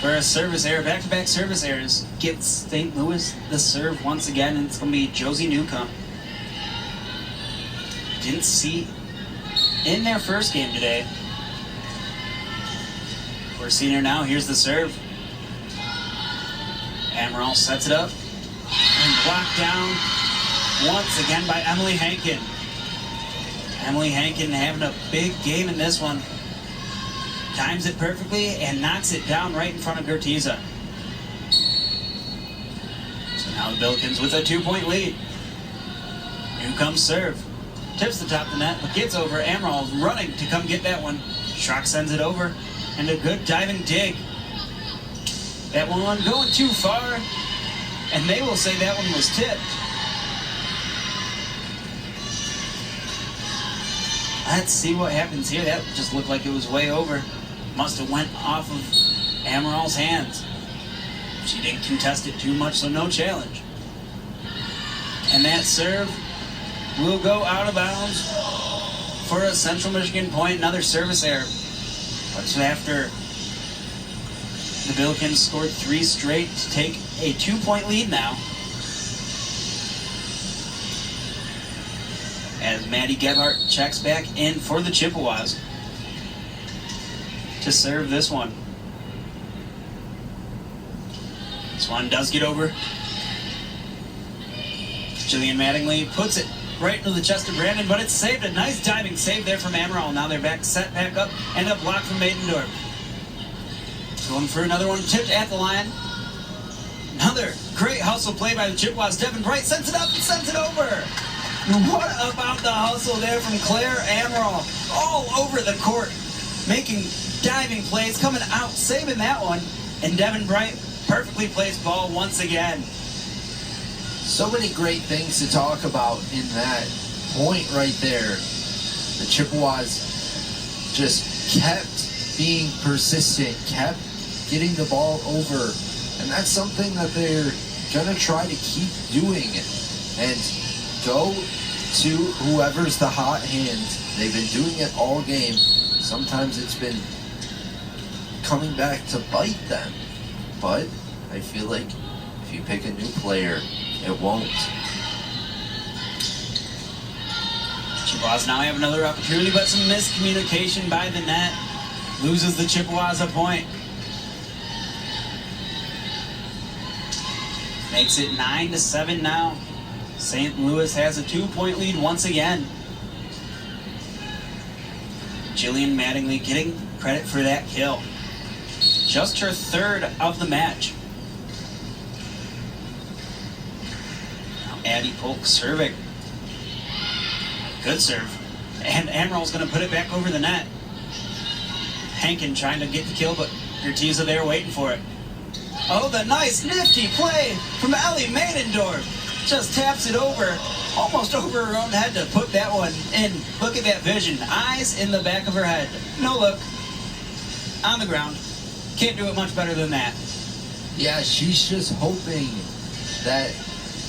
for a service error. Back-to-back service errors gives St. Louis the serve once again, and it's going to be Josie Newcomb. Didn't see in their first game today. We're seeing her now. Here's the serve. Ammeraal sets it up and blocked down once again by Emily Hankin. Emily Hankin having a big game in this one. Times it perfectly and knocks it down right in front of Gertiza. So now the Billikens with a 2-point lead. Newcomb's serve. Tips the top of the net, but gets over. Ammeraal running to come get that one. Schrock sends it over. And a good diving dig. That one going too far. And they will say that one was tipped. Let's see what happens here. That just looked like it was way over. Must have went off of Ammeraal's hands. She didn't contest it too much, so no challenge. And that serve will go out of bounds for a Central Michigan point. Another service error. But after the Billikens scored 3 straight to take a 2-point lead now. As Maddie Gebhardt checks back in for the Chippewas to serve this one. This one does get over. Jillian Mattingly puts it right into the chest of Brandon, but it's saved. A nice diving save there from Ammeraal. Now they're set back up, and a block from Maidendorf. Going for another one, tipped at the line. Another great hustle play by the Chippewas. Devin Bright sends it up and sends it over. What about the hustle there from Claire Ammeraal? All over the court, making diving plays, coming out, saving that one. And Devin Bright perfectly placed ball once again. So many great things to talk about in that point right there. The Chippewas just kept being persistent, kept getting the ball over. And that's something that they're going to try to keep doing. And go to whoever's the hot hand. They've been doing it all game. Sometimes it's been coming back to bite them. But I feel like if you pick a new player, it won't. Chippewas now have another opportunity, but some miscommunication by the net. Loses the Chippewas a point. Makes it 9-7 now. St. Louis has a 2-point lead once again. Jillian Mattingly getting credit for that kill. Just her 3rd of the match. Now Addie Polk serving. Good serve. And Ammeraal's going to put it back over the net. Hankin trying to get the kill, but Gertiza there waiting for it. Oh, the nice nifty play from Ellie Maidendorf. Just taps it over, almost over her own head to put that one in. Look at that vision. Eyes in the back of her head. No look. On the ground. Can't do it much better than that. Yeah, she's just hoping that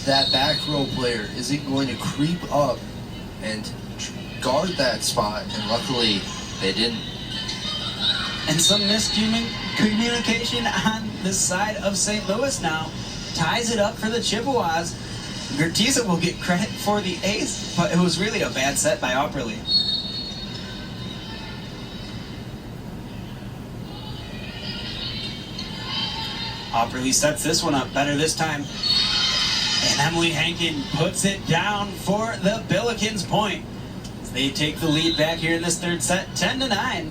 that back row player isn't going to creep up and guard that spot, and luckily they didn't. And some miscommunication on the side of St. Louis now. Ties it up for the Chippewas. Gertiza will get credit for the ace, but it was really a bad set by Opperly. Opperly sets this one up better this time. And Emily Hankin puts it down for the Billikens point. As they take the lead back here in this 3rd set, 10-9.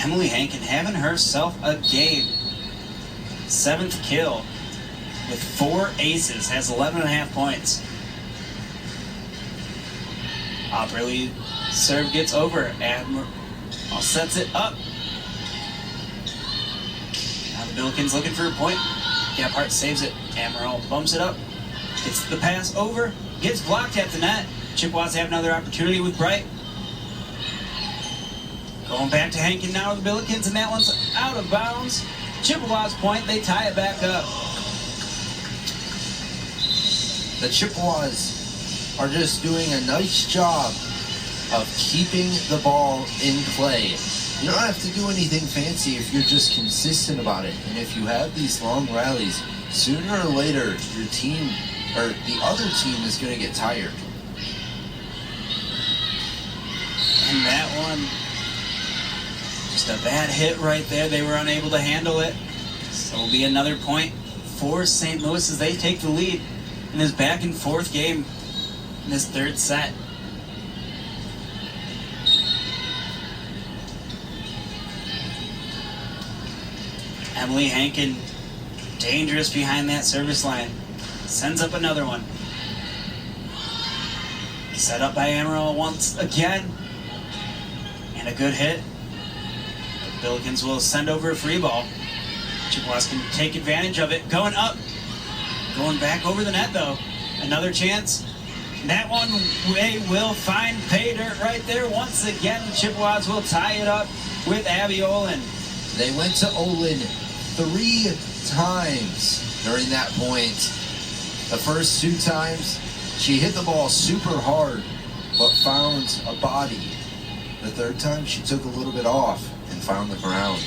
Emily Hankin having herself a game. 7th kill with 4 aces, has 11.5 points. Opperly serve gets over. Ammeraal sets it up. Now the Billikens looking for a point. Gebhardt saves it. Ammeraal bumps it up. Gets the pass over. Gets blocked at the net. Chippewas have another opportunity with Bright. Going back to Hankin now with the Billikens, and that one's out of bounds. Chippewas point, they tie it back up. The Chippewas are just doing a nice job of keeping the ball in play. You don't have to do anything fancy if you're just consistent about it. And if you have these long rallies, sooner or later, your team, or the other team, is going to get tired. And that one, just a bad hit right there. They were unable to handle it. So it'll be another point for St. Louis as they take the lead in this back and forth game in this 3rd set. Emily Hankin, dangerous behind that service line. Sends up another one. Set up by Ammeraal once again. And a good hit. The Billikens will send over a free ball. Chippewas can take advantage of it. Going up. Going back over the net, though. Another chance. That one way will find pay dirt right there. Once again, the Chippewas will tie it up with Abby Olin. They went to Olin 3 times during that point. The first 2 times, she hit the ball super hard, but found a body. The third time, she took a little bit off and found the ground.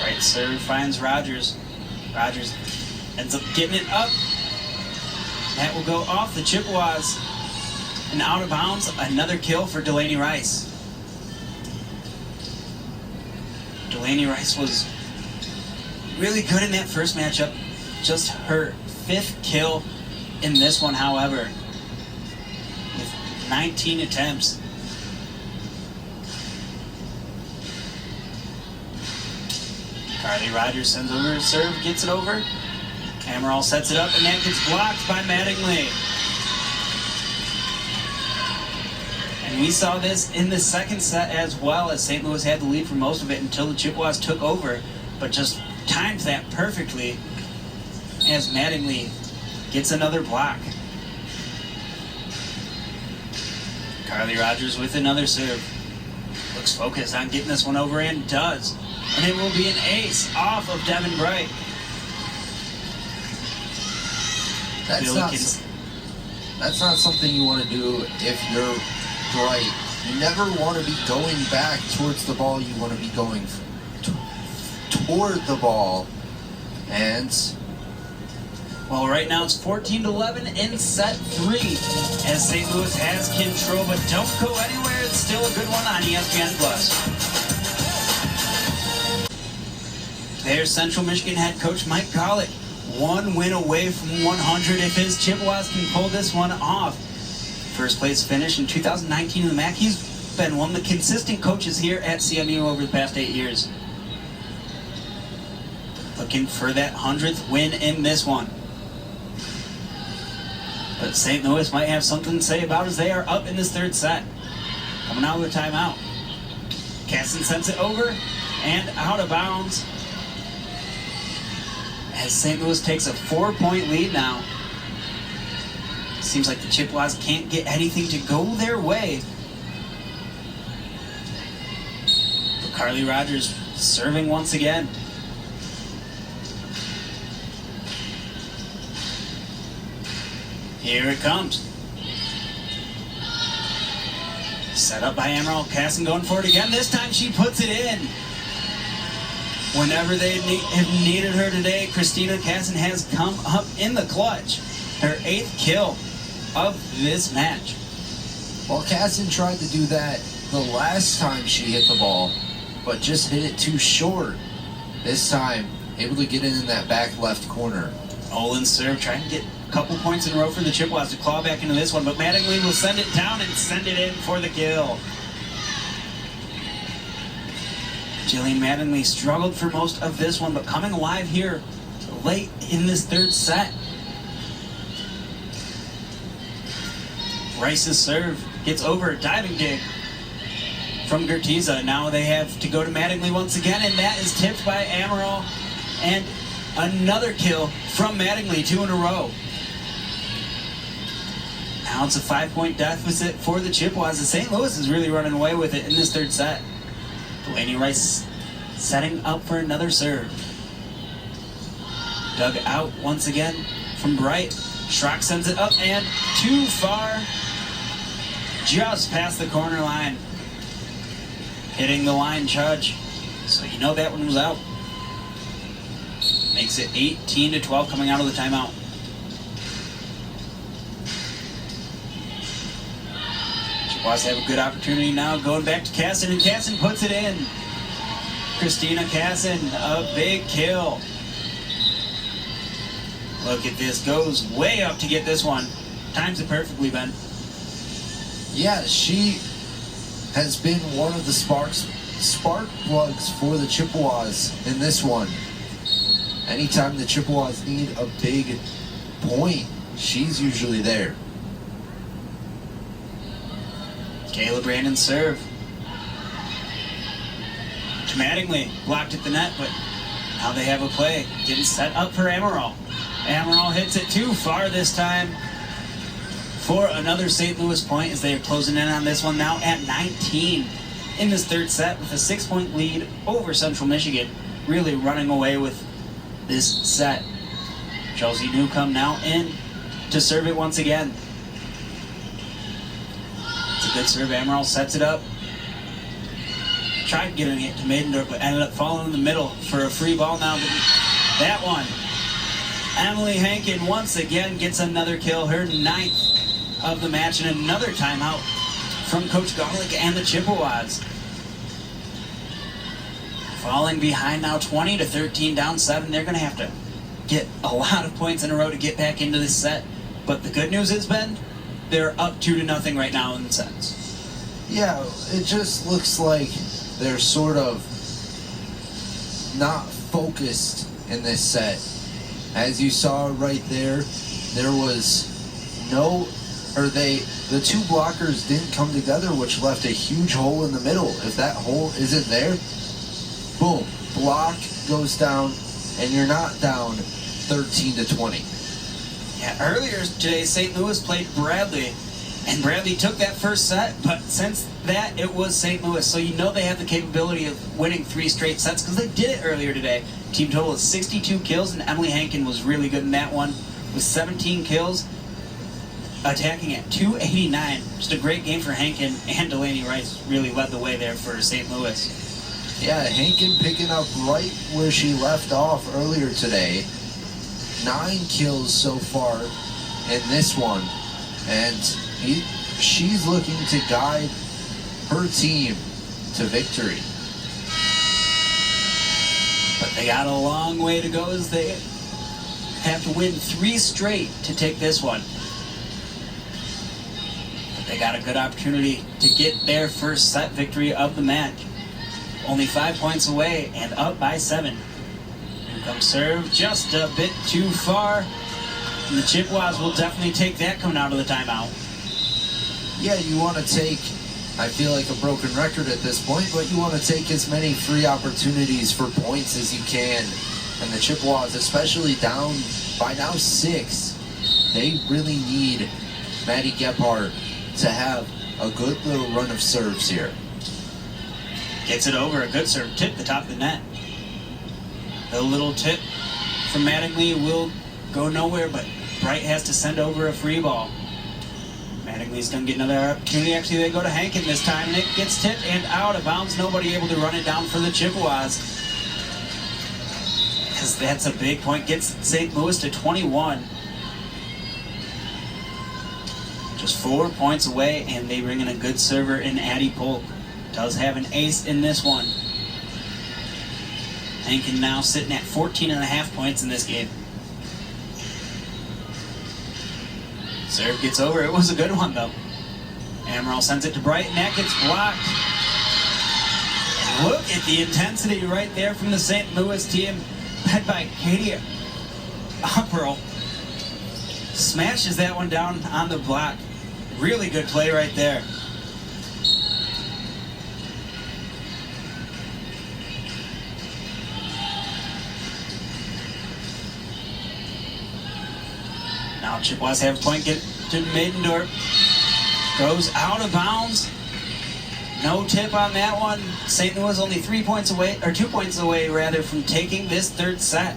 Right serve finds Rogers. Rogers ends up getting it up. That will go off the Chippewas and out of bounds. Another kill for Delaney Rice. Delaney Rice was really good in that first matchup. Just her 5th kill in this one, however, with 19 attempts. Carly Rogers sends over a serve, gets it over. Ammeraal sets it up, and that gets blocked by Mattingly. And we saw this in the second set as well, as St. Louis had the lead for most of it until the Chippewas took over, but just timed that perfectly as Mattingly gets another block. Carly Rogers with another serve. Looks focused on getting this one over and does. And it will be an ace off of Devin Bright. That's not something you want to do if you're Bright. You never want to be going back towards the ball. You want to be going toward the ball. And well, right now it's 14-11 in set 3 as St. Louis has control, but don't go anywhere. It's still a good one on ESPN+. There's Central Michigan head coach Mike Golick. 1 win away from 100 if his Chippewas can pull this one off. First place finish in 2019 in the MAC. He's been one of the consistent coaches here at CMU over the past 8 years. Looking for that 100th win in this one. But St. Louis might have something to say about as they are up in this 3rd set. Coming out of the timeout. Casson sends it over and out of bounds. As St. Louis takes a 4-point lead now. Seems like the Chippewas can't get anything to go their way. But Carly Rogers serving once again. Here it comes. Set up by Ammeraal. Casson going for it again. This time she puts it in. Whenever they have needed her today, Christina Casson has come up in the clutch. Her 8th kill of this match. Well, Casson tried to do that the last time she hit the ball, but just hit it too short. This time, able to get in that back left corner. Olin's serve, trying to get a couple points in a row for the Chippewas to claw back into this one, but Mattingly will send it down and send it in for the kill. Jillian Mattingly struggled for most of this one, but coming alive here late in this 3rd set. Rice's serve gets over, diving dig from Gertiza. Now they have to go to Mattingly once again, and that is tipped by Ammeraal. And another kill from Mattingly, 2 in a row. Now it's a 5-point deficit for the Chippewas. St. Louis is really running away with it in this 3rd set. Delaney Rice setting up for another serve. Dug out once again from Bright. Schrock sends it up and too far. Just past the corner line. Hitting the line judge. So you know that one was out. Makes it 18-12 coming out of the timeout. Chippewas have a good opportunity now going back to Casson, and Casson puts it in. Christina Casson, a big kill. Look at this, goes way up to get this one. Times it perfectly, Ben. Yeah, she has been one of the spark plugs for the Chippewas in this one. Anytime the Chippewas need a big point, she's usually there. Kayla Brandon serve. Mattingly blocked at the net, but now they have a play getting set up for Ammeraal. Ammeraal hits it too far this time for another St. Louis point as they are closing in on this one now at 19 in this third set with a 6-point lead over Central Michigan, really running away with this set. Chelsea Newcomb now in to serve it once again. It's a good serve. Ammeraal sets it up. Tried getting it to Maidendorf, but ended up falling in the middle for a free ball now. But that one, Emily Hankin once again gets another kill, her 9th of the match, and another timeout from Coach Garlick and the Chippewas. Falling behind now 20-13, down 7. They're going to have to get a lot of points in a row to get back into this set. But the good news is, Ben, they're up 2-0 right now in the sets. Yeah, it just looks like they're sort of not focused in this set. As you saw right there, there was the two blockers didn't come together, which left a huge hole in the middle. If that hole isn't there, boom, block goes down, and you're not down 13-20. Yeah, earlier today, St. Louis played Bradley, and Bradley took that first set, but since that, it was St. Louis. So you know they have the capability of winning 3 straight sets because they did it earlier today. Team total is 62 kills, and Emily Hankin was really good in that one with 17 kills, attacking at 289. Just a great game for Hankin, and Delaney Rice really led the way there for St. Louis. Yeah, Hankin picking up right where she left off earlier today. 9 kills so far in this one, and she's looking to guide her team to victory. But they got a long way to go as they have to win 3 straight to take this one. But they got a good opportunity to get their first set victory of the match. Only 5 points away and up by 7. Newcomb serve just a bit too far. And the Chippewas will definitely take that coming out of the timeout. Yeah, you want to take, I feel like a broken record at this point, but you want to take as many free opportunities for points as you can. And the Chippewas, especially down by now 6, they really need Maddie Gephardt to have a good little run of serves here. Gets it over, a good serve, tip the top of the net. The little tip from Mattingly will go nowhere, but Bright has to send over a free ball. Mattingly's going to get another opportunity. Actually, they go to Hankin this time, and it gets tipped and out of bounds. Nobody able to run it down for the Chippewas. Because that's a big point. Gets St. Louis to 21. Just 4 points away, and they bring in a good server in Addie Polk. Does have an ace in this one. Hankin now sitting at 14.5 points in this game. Serve gets over. It was a good one, though. Ammeraal sends it to Bright, and that gets blocked. And look at the intensity right there from the St. Louis team, led by Katie Upperl. Smashes that one down on the block. Really good play right there. Now Chippewas have a point, get to Maidendorf. Goes out of bounds. No tip on that one. St. Louis only 3 points away, or 2 points away rather, from taking this third set.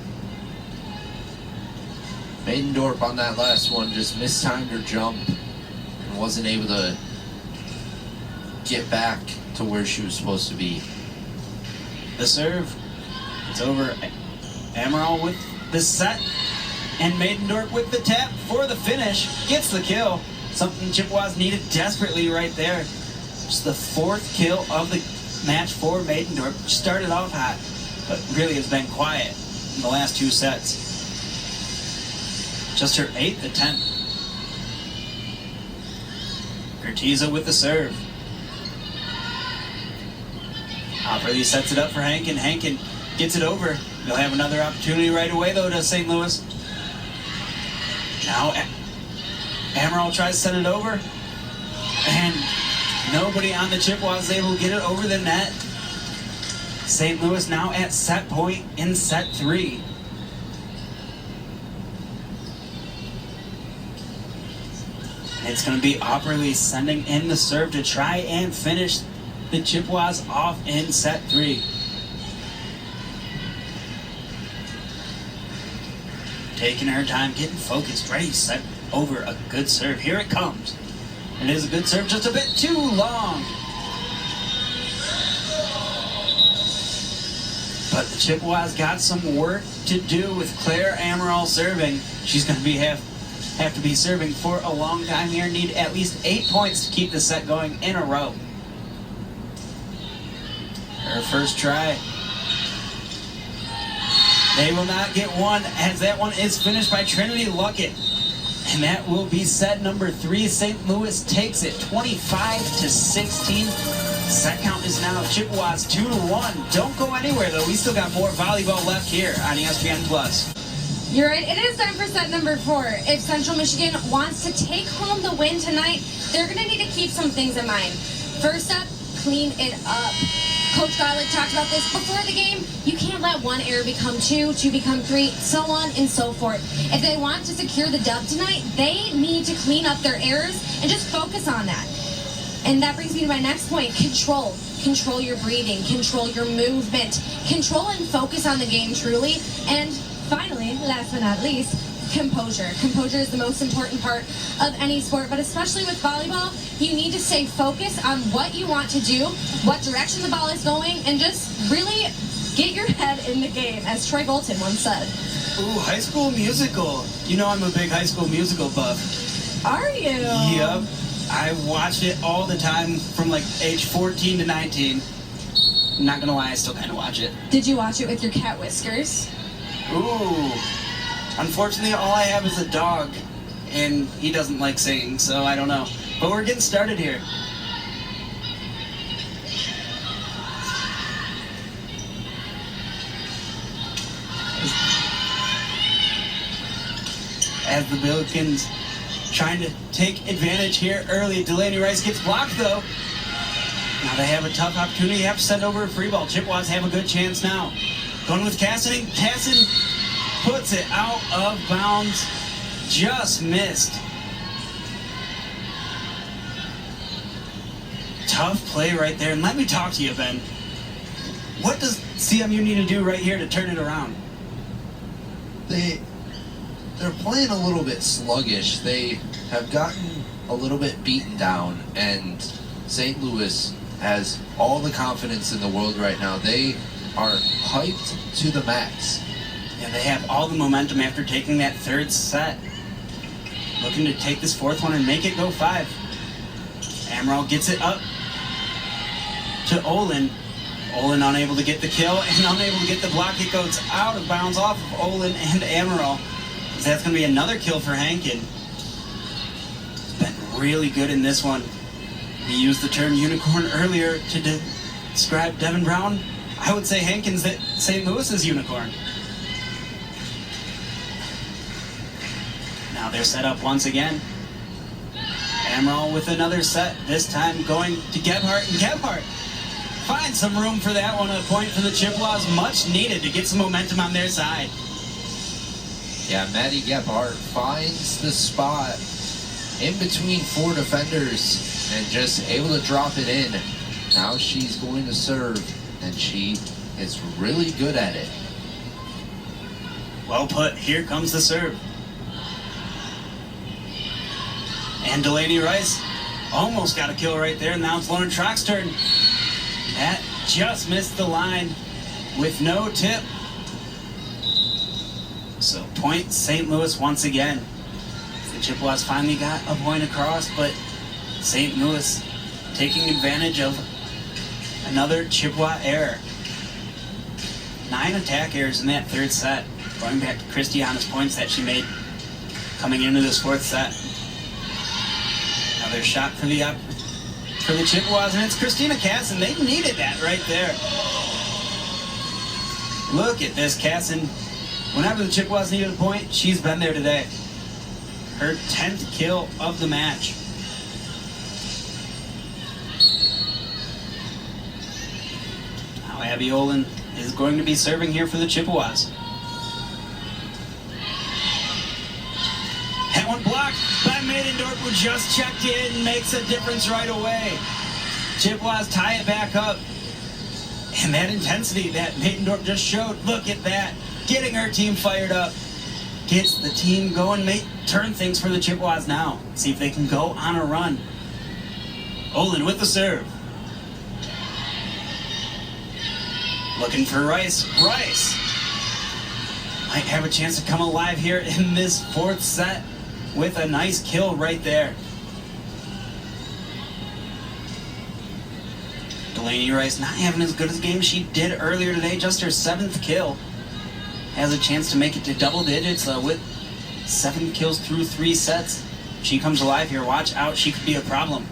Maidendorf on that last one just mistimed her jump and wasn't able to get back to where she was supposed to be. The serve. It's over. Ammeraal with the set. And Maidendorf with the tap for the finish. Gets the kill. Something Chippewas needed desperately right there. Just the 4th kill of the match for Maidendorf. Started off hot, but really has been quiet in the last 2 sets. Just her 8th attempt. Gertiza with the serve. Opperly sets it up for Hankin. Hankin gets it over. They'll have another opportunity right away, though, to St. Louis. Now, Ammeraal tries to send it over, and nobody on the Chippewas is able to get it over the net. St. Louis now at set point in set 3. And it's going to be Opperly sending in the serve to try and finish the Chippewas off in set 3. Taking her time, getting focused, ready, set, over a good serve. Here it comes. It is a good serve, just a bit too long. But the Chippewas got some work to do with Iverson-Ammeraal serving. She's going to have to be serving for a long time here. Need at least 8 points to keep the set going in a row. Her first try. They will not get one, as that one is finished by Trinity Luckett. And that will be set number 3. St. Louis takes it 25-16. Set count is now Chippewas 2-1. Don't go anywhere though. We still got more volleyball left here on ESPN Plus. You're right. It is time for set number 4. If Central Michigan wants to take home the win tonight, they're going to need to keep some things in mind. First up, clean it up. Coach Garlick talked about this before the game. You can't let one error become 2, 2 become 3, so on and so forth. If they want to secure the dub tonight, they need to clean up their errors and just focus on that. And that brings me to my next point, control. Control your breathing, control your movement, control and focus on the game truly. And finally, last but not least, composure. Composure is the most important part of any sport, but especially with volleyball, you need to stay focused on what you want to do, what direction the ball is going, and just really get your head in the game, as Troy Bolton once said. Ooh, High School Musical. You know I'm a big High School Musical buff. Are you? Yep. I watched it all the time from like age 14 to 19. Not gonna lie, I still kind of watch it. Did you watch it with your cat Whiskers? Ooh. Unfortunately, all I have is a dog, and he doesn't like singing, so I don't know. But we're getting started here. As the Billikens trying to take advantage here early. Delaney Rice gets blocked, though. Now they have a tough opportunity. They have to send over a free ball. Chippewas have a good chance now. Going with Cassidy. Cassidy puts it out of bounds. Just missed. Tough play right there. And let me talk to you, Ben. What does CMU need to do right here to turn it around? They're playing a little bit sluggish. They have gotten a little bit beaten down, and St. Louis has all the confidence in the world right now. They are hyped to the max. Yeah, they have all the momentum after taking that third set. Looking to take this fourth one and make it go 5. Ammeraal gets it up to Olin. Olin unable to get the kill and unable to get the block. It goes out of bounds off of Olin and Ammeraal. That's going to be another kill for Hankin. He's been really good in this one. We used the term unicorn earlier to describe Devin Brown. I would say Hankin's St. Louis's unicorn. Now they're set up once again. Ammeraal with another set, this time going to Gebhardt, and Gebhardt finds some room for that one. A point for the Chippewas, much needed to get some momentum on their side. Yeah, Maddie Gebhardt finds the spot in between 4 defenders and just able to drop it in. Now she's going to serve, and she is really good at it. Well put. Here comes the serve. And Delaney Rice almost got a kill right there. Now it's Lauren Trock's turn. That just missed the line with no tip. So point St. Louis once again. The Chippewas finally got a point across, but St. Louis taking advantage of another Chippewa error. 9 attack errors in that third set. Going back to Christiana's points that she made coming into this fourth set. Another shot for the Chippewas, and it's Christina Casson. They needed that right there. Look at this, Casson. Whenever the Chippewas needed a point, she's been there today. Her 10th kill of the match. Now Abby Olin is going to be serving here for the Chippewas. That one blocked by Maidendorf, who just checked in, makes a difference right away. Chippewas tie it back up. And that intensity that Maidendorf just showed, look at that. Getting her team fired up. Gets the team going, turn things for the Chippewas now. See if they can go on a run. Olin with the serve. Looking for Rice. Rice might have a chance to come alive here in this fourth set with a nice kill right there. Delaney Rice not having as good a game she did earlier today, just her 7th kill. Has a chance to make it to double digits with 7 kills through 3 sets. She comes alive here, watch out, she could be a problem.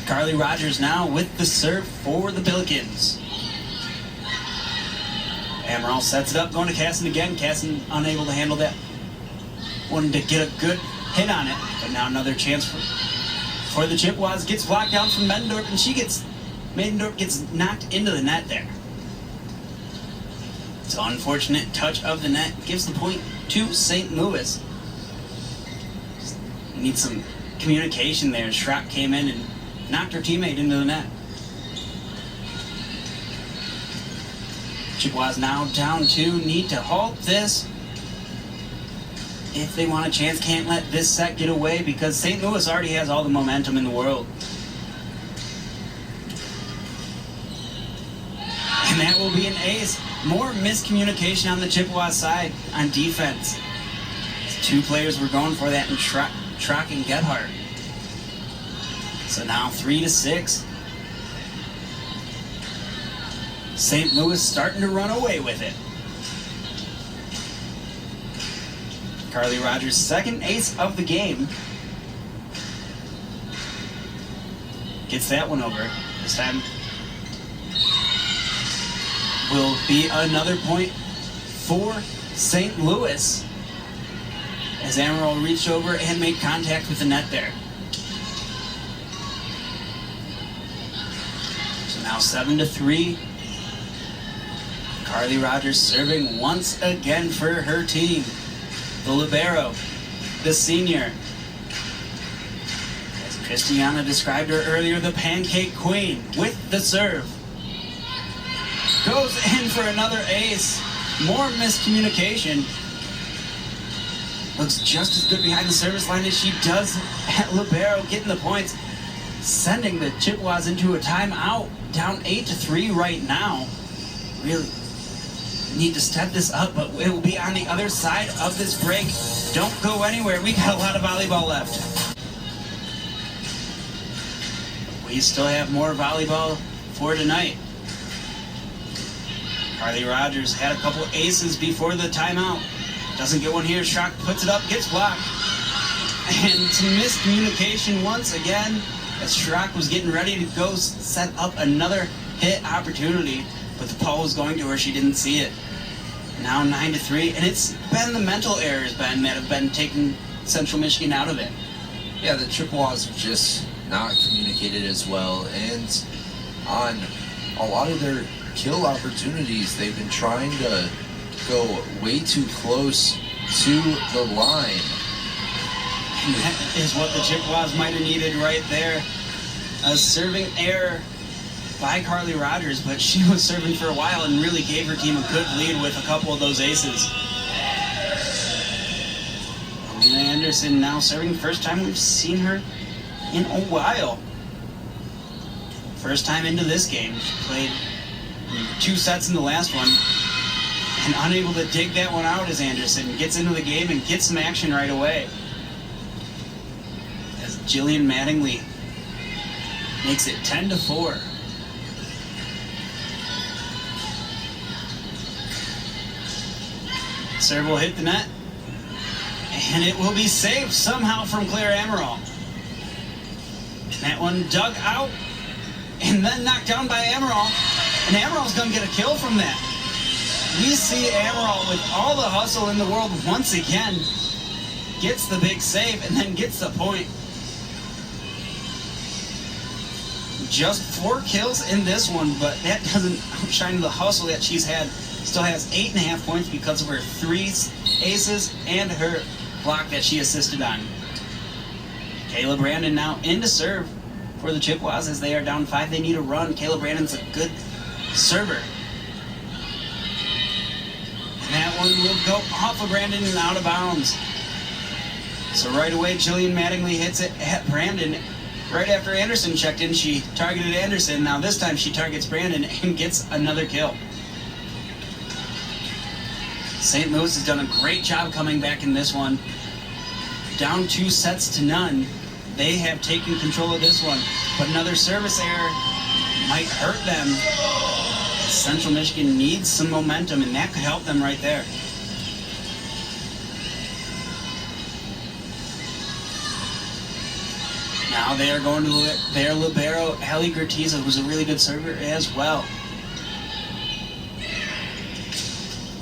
Carly Rogers now with the serve for the Billikens. Ammeraal sets it up, going to Casson again. Casson unable to handle that. Wanted to get a good hit on it, but now another chance for the Chippewas. Gets blocked down from Maidendorf, and Maidendorf gets knocked into the net there. It's an unfortunate touch of the net. Gives the point to St. Louis. Just need some communication there. Schrock came in and knocked her teammate into the net. Chippewas now down 2, need to halt this. If they want a chance, can't let this set get away because St. Louis already has all the momentum in the world. And that will be an ace. More miscommunication on the Chippewas side on defense. 2 players were going for that in Schrock and Gebhardt. So now 3-6. St. Louis starting to run away with it. Carly Rogers' 2nd ace of the game. Gets that one over. This time will be another point for St. Louis as Ammeraal reached over and made contact with the net there. So now 7-3. Carly Rogers serving once again for her team. The libero, the senior. As Christiana described her earlier, the pancake queen with the serve. Goes in for another ace. More miscommunication. Looks just as good behind the service line as she does at libero, getting the points. Sending the Chippewas into a timeout. Down 8-3 right now. Really need to step this up, but it will be on the other side of this break. Don't go anywhere. We got a lot of volleyball left. We still have more volleyball for tonight. Carly Rogers had a couple aces before the timeout. Doesn't get one here. Schrock puts it up, gets blocked. And some miscommunication once again as Schrock was getting ready to go set up another hit opportunity, but the ball was going to her. She didn't see it. Now 9-3, and it's been the mental errors, Ben, that have been taking Central Michigan out of it. Yeah, the Chippewas have just not communicated as well, and on a lot of their kill opportunities, they've been trying to go way too close to the line. And that is what the Chippewas might have needed right there. A serving error by Carly Rogers, but she was serving for a while and really gave her team a good lead with a couple of those aces. Alina Anderson now serving. First time we've seen her in a while. First time into this game. She played 2 sets in the last one and unable to dig that one out as Anderson gets into the game and gets some action right away. As Jillian Mattingly makes it 10-4. Serve will hit the net, and it will be saved somehow from Claire Ammeraal. That one dug out, and then knocked down by Ammeraal, and Ammeral's going to get a kill from that. We see Ammeraal with all the hustle in the world once again, gets the big save, and then gets the point. just 4 kills in this one, but that doesn't outshine the hustle that she's had. Still has 8.5 points because of her 3 aces and her block that she assisted on. Kayla Brandon now in to serve for the Chippewas as they are down 5. They need a run. Kayla Brandon's a good server. And that one will go off of Brandon and out of bounds. So right away, Jillian Mattingly hits it at Brandon. Right after Anderson checked in, she targeted Anderson. Now this time she targets Brandon and gets another kill. St. Louis has done a great job coming back in this one. Down 2 sets to none. They have taken control of this one, but another service error might hurt them. Central Michigan needs some momentum, and that could help them right there. Now they are going to their libero, Ellie Gertiza, who's a really good server as well.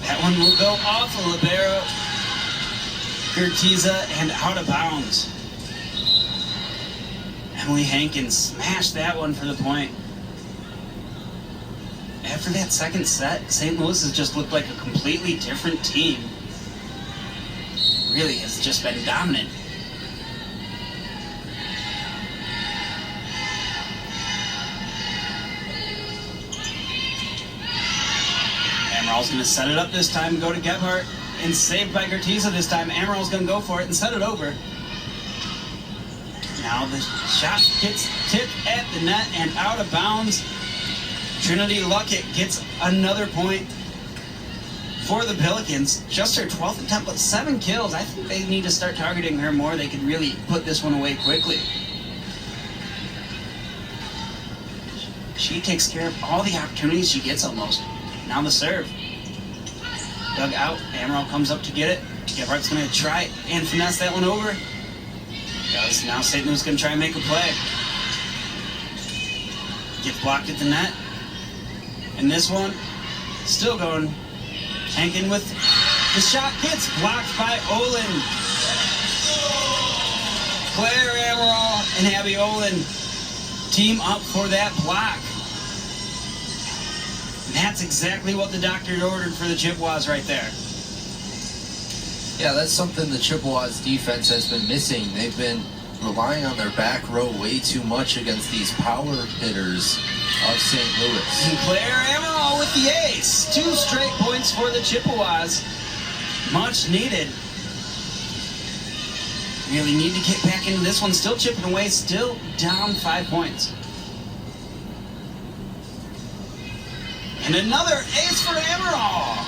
That one will go off of libero, Gertiza, and out of bounds. Emily Hankins smashed that one for the point. After that second set, St. Louis has just looked like a completely different team. Really has just been dominant. Ammeraal's going to set it up this time, go to Gebhardt, and saved by Gertiza this time. Ammeraal's going to go for it and set it over. Now the shot gets tipped at the net and out of bounds. Trinity Luckett gets another point for the Pelicans. Just her 12th attempt, but 7 kills. I think they need to start targeting her more. They could really put this one away quickly. She takes care of all the opportunities she gets almost. Now the serve. Dug out. Ammeraal comes up to get it. Gebhardt's going to try and finesse that one over. Does. Now St. Louis going to try and make a play. Gets blocked at the net. And this one, still going. Hankin with the shot, gets blocked by Olin. Claire Ammeraal and Abby Olin team up for that block. And that's exactly what the doctor ordered for the Chippewas right there. Yeah, that's something the Chippewas defense has been missing. They've been relying on their back row way too much against these power hitters of St. Louis. And Claire Ammeraal with the ace. 2 straight points for the Chippewas. Much needed. Really need to get back into this one. Still chipping away, still down 5 points. And another ace for Ammeraal.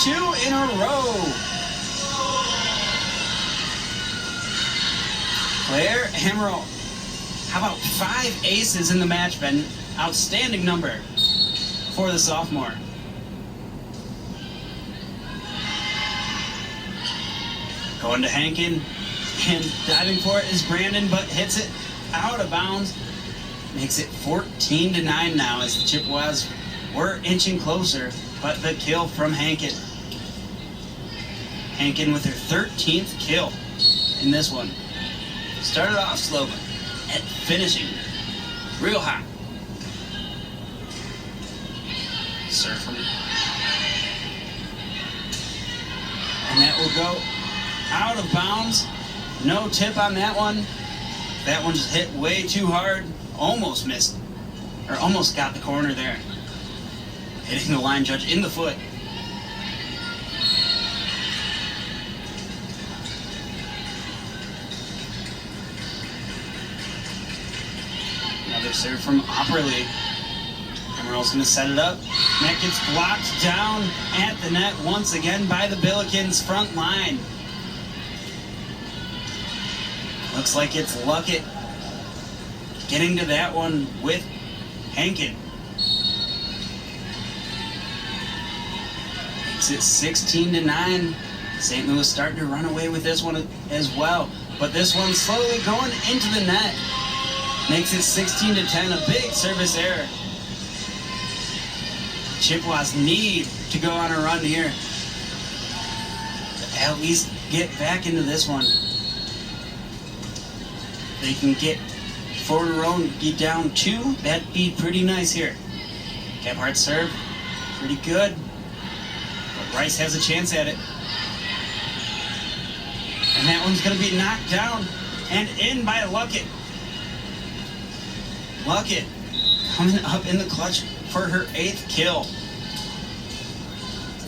2 in a row. Claire Ammeraal. How about 5 aces in the match, Ben? Outstanding number for the sophomore. Going to Hankin, and diving for it is Brandon, but hits it out of bounds. Makes it 14-9 now as the Chippewas were inching closer, but the kill from Hankin. Hankin with her 13th kill in this one. Started off slow, but at finishing real hot. Serve from, and that will go out of bounds. No tip on that one. That one just hit way too hard. Almost missed, or almost got the corner there. Hitting the line judge in the foot. Another serve from Opperly. Ammeraal going to set it up. That gets blocked down at the net once again by the Billikens front line. Looks like it's Luckett getting to that one with Hankin. Makes it 16-9. St. Louis starting to run away with this one as well. But this one slowly going into the net. Makes it 16-10, a big service error. Chippewas need to go on a run here. At least get back into this one. They can get 4 in a row and be down 2. That'd be pretty nice here. Gebhardt's serve, pretty good. But Rice has a chance at it. And that one's going to be knocked down and in by Luckett. Luckett coming up in the clutch for her 8th kill.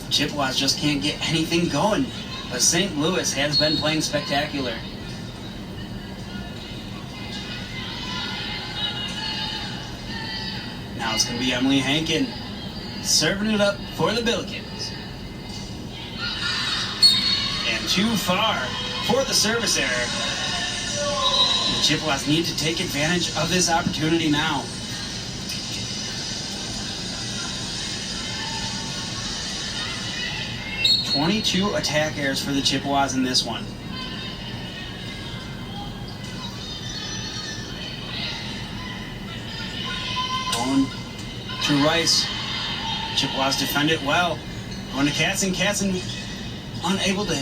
Chippewas just can't get anything going, but St. Louis has been playing spectacular. Now it's going to be Emily Hankin serving it up for the Billikens. And too far for the service error. The Chippewas need to take advantage of this opportunity now. .22 attack errors for the Chippewas in this one. Going to Rice. Chippewas defend it well. Going to Katzen. Katzen unable to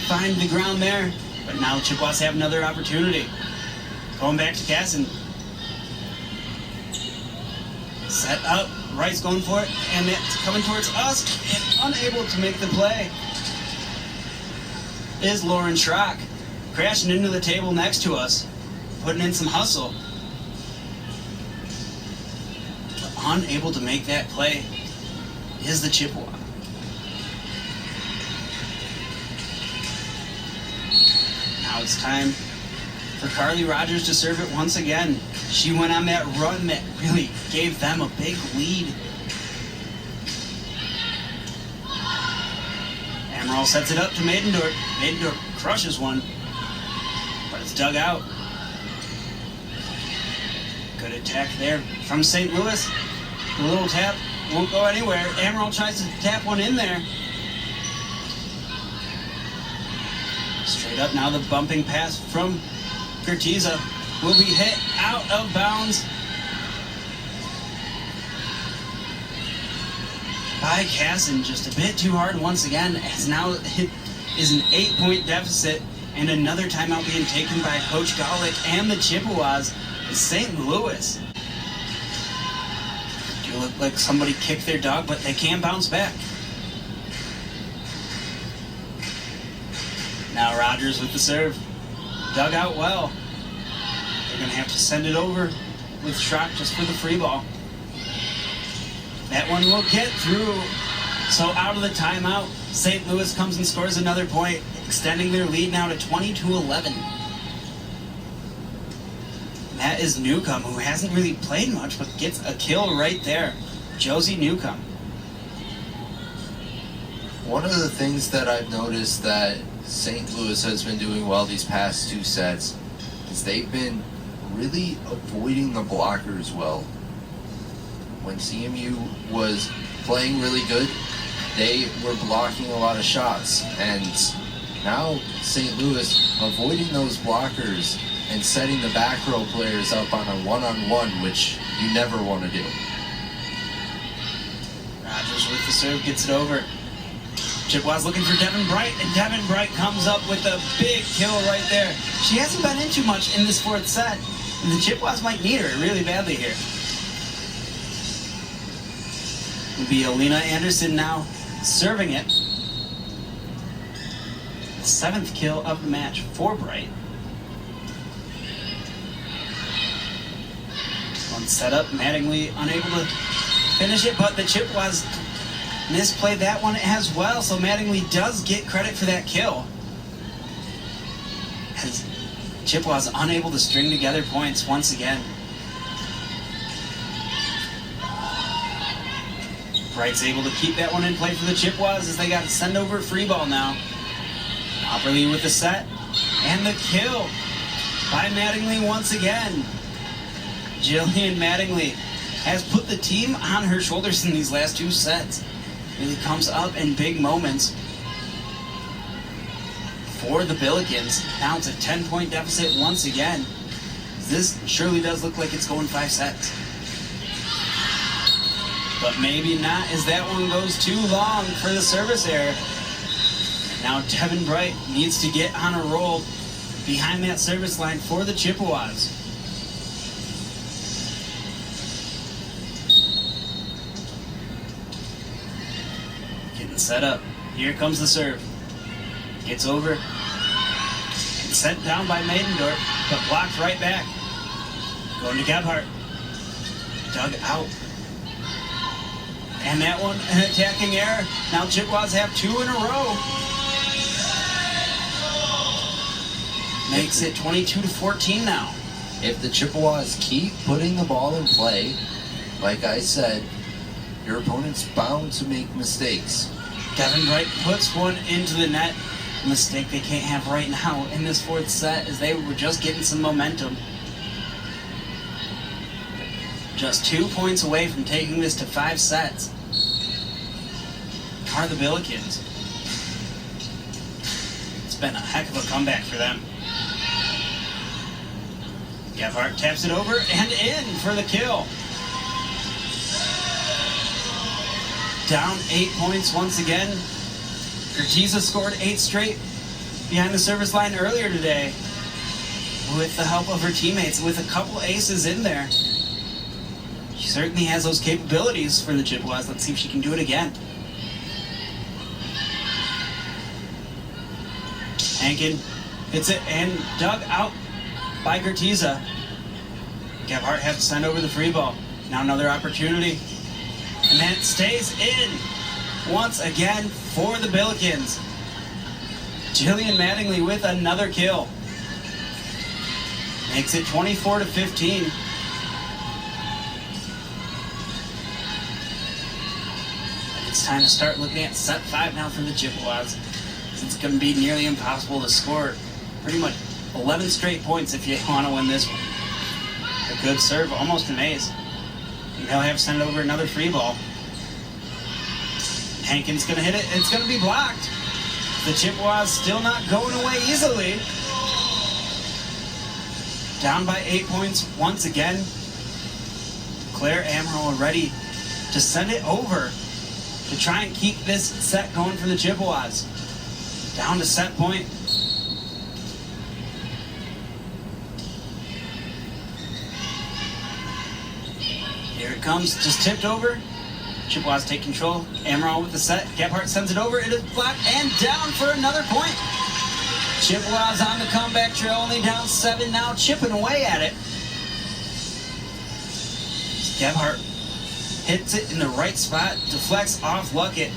find the ground there. But now Chippewas have another opportunity. Going back to Katzen. Set up. Rice going for it. And it's coming towards us. And unable to make the play is Lauren Schrock. Crashing into the table next to us. Putting in some hustle. Unable to make that play is the Chippewa. Now it's time for Carly Rogers to serve it once again. She went on that run that really gave them a big lead. Ammeraal sets it up to Maidendorf. Maidendorf crushes one, but it's dug out. Good attack there from St. Louis. The little tap won't go anywhere. Ammeraal tries to tap one in there. Straight up now, the bumping pass from Gertiza will be hit out of bounds by Casson. Just a bit too hard once again, as now it is an 8-point deficit and another timeout being taken by Coach Golick and the Chippewas. St. Louis do look like somebody kicked their dog, but they can bounce back. Now Rogers with the serve. Dug out well. They're going to have to send it over with Schrock just for the free ball. That one will get through. So out of the timeout, St. Louis comes and scores another point, extending their lead now to 22-11. That is Newcomb, who hasn't really played much, but gets a kill right there. Josie Newcomb. One of the things that I've noticed that St. Louis has been doing well these past 2 sets is they've been really avoiding the blockers well. When CMU was playing really good, they were blocking a lot of shots, and now St. Louis avoiding those blockers and setting the back row players up on a one-on-one, which you never want to do. Rogers with the serve gets it over. Chippewas looking for Devin Bright, and Devin Bright comes up with a big kill right there. She hasn't been in too much in this 4th set, and the Chippewas might need her really badly here. It'll be Alina Anderson now serving it. The 7th kill of the match for Bright. One set up, Mattingly unable to finish it, but the Chippewas misplayed that one as well, so Mattingly does get credit for that kill. As Chippewas unable to string together points once again. Bright's able to keep that one in play for the Chippewas as they got to send over free ball now. Opperly with the set and the kill by Mattingly once again. Jillian Mattingly has put the team on her shoulders in these last 2 sets. Really comes up in big moments for the Billikens. Now it's a 10-point deficit once again. This surely does look like it's going 5 sets. But maybe not, as that one goes too long for the service error. Now Devin Bright needs to get on a roll behind that service line for the Chippewas. set up. Here comes the serve. Gets over. Sent down by Maidendorf, but blocked right back. Going to Gebhardt. Dug out. And that one, an attacking error. Now Chippewas have 2 in a row. Makes it 22-14 now. If the Chippewas keep putting the ball in play, like I said, your opponent's bound to make mistakes. Devin Wright puts one into the net. A mistake they can't have right now in this 4th set, as they were just getting some momentum. Just 2 points away from taking this to 5 sets are the Billikens. It's been a heck of a comeback for them. Gebhardt taps it over and in for the kill. Down 8 points once again. Gertiza scored 8 straight behind the service line earlier today with the help of her teammates, with a couple aces in there. She certainly has those capabilities for the Chippewas. Let's see if she can do it again. Hankin hits it and dug out by Gertiza. Gebhardt has to send over the free ball. Now another opportunity. And that stays in once again for the Billikens. Jillian Mattingly with another kill. Makes it 24-15. It's time to start looking at set 5 now for the Chippewas. It's going to be nearly impossible to score pretty much 11 straight points if you want to win this one. A good serve, almost an ace. And they'll have to send over another free ball. Hankin's going to hit it. It's going to be blocked. The Chippewas still not going away easily. Down by 8 points once again. Claire Ammeraal ready to send it over to try and keep this set going for the Chippewas. Down to set point. Here it comes, just tipped over. Chippewas take control. Ammeraal with the set. Gebhardt sends it over. It is blocked and down for another point. Chippewas on the comeback trail, only down 7 now, chipping away at it. Gebhardt hits it in the right spot, deflects off Luckett.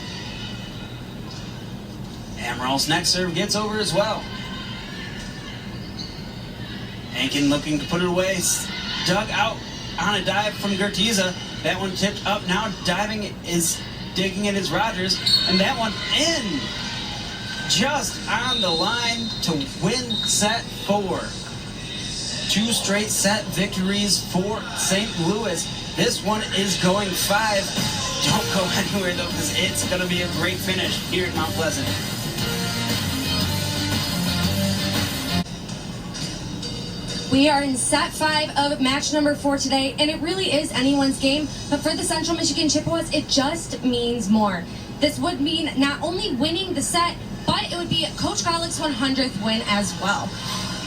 Ammeral's next serve gets over as well. Hankin looking to put it away. Dug out on a dive from Gertiza. That one tipped up. Now diving is digging it is Rogers. And that one in. Just on the line to win set 4. 2 straight set victories for St. Louis. This one is going 5. Don't go anywhere though, because it's going to be a great finish here at Mount Pleasant. We are in set 5 of match number 4 today, and it really is anyone's game, but for the Central Michigan Chippewas, it just means more. This would mean not only winning the set, but it would be Coach Golick's 100th win as well.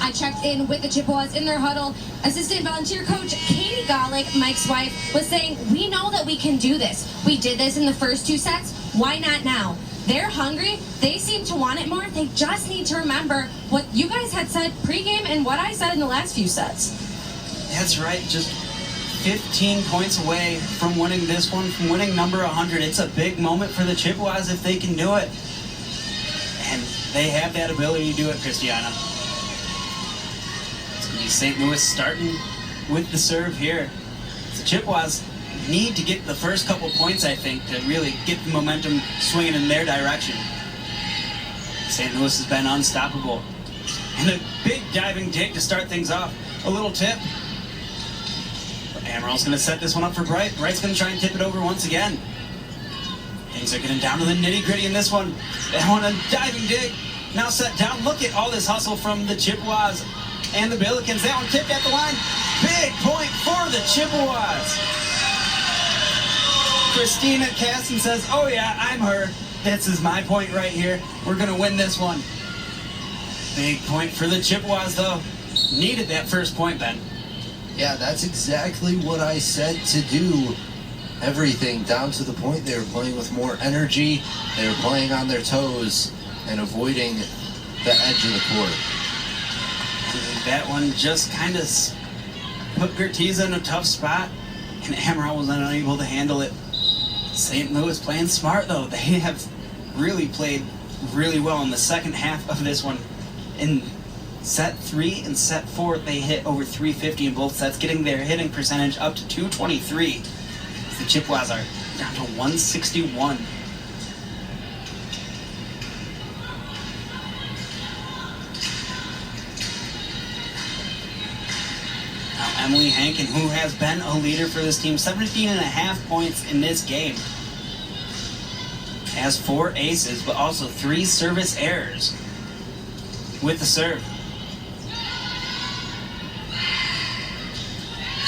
I checked in with the Chippewas in their huddle. Assistant volunteer coach Katie Golick, Mike's wife, was saying, we know that we can do this. We did this in the first 2 sets. Why not now? They're hungry. They seem to want it more. They just need to remember what you guys had said pregame and what I said in the last few sets. That's right. Just 15 points away from winning this one, from winning number 100. It's a big moment for the Chippewas if they can do it. And they have that ability to do it, Christiana. It's going to be St. Louis starting with the serve here. The Chippewas need to get the first couple points, I think, to really get the momentum swinging in their direction. St. Louis has been unstoppable. And a big diving dig to start things off. A little tip. Ammeral's going to set this one up for Bright. Bright's going to try and tip it over once again. Things are getting down to the nitty-gritty in this one. That one, a diving dig. Now set down. Look at all this hustle from the Chippewas and the Billikens. That one tipped at the line. Big point for the Chippewas. Christina Caston says, oh yeah, I'm her. This is my point right here. We're going to win this one. Big point for the Chippewas, though. Needed that first point, Ben. Yeah, that's exactly what I said to do everything down to the point they were playing with more energy. They were playing on their toes and avoiding the edge of the court. That one just kind of put Gertiza in a tough spot, and Ammeraal was unable to handle it. St. Louis playing smart, though. They have really played really well in the second half of this one. In set 3 and set 4, they hit over 350 in both sets, getting their hitting percentage up to 223. The Chippewas are down to 161. Now Emily Hankin, who has been a leader for this team, 17.5 points in this game. Has 4 aces, but also 3 service errors with the serve.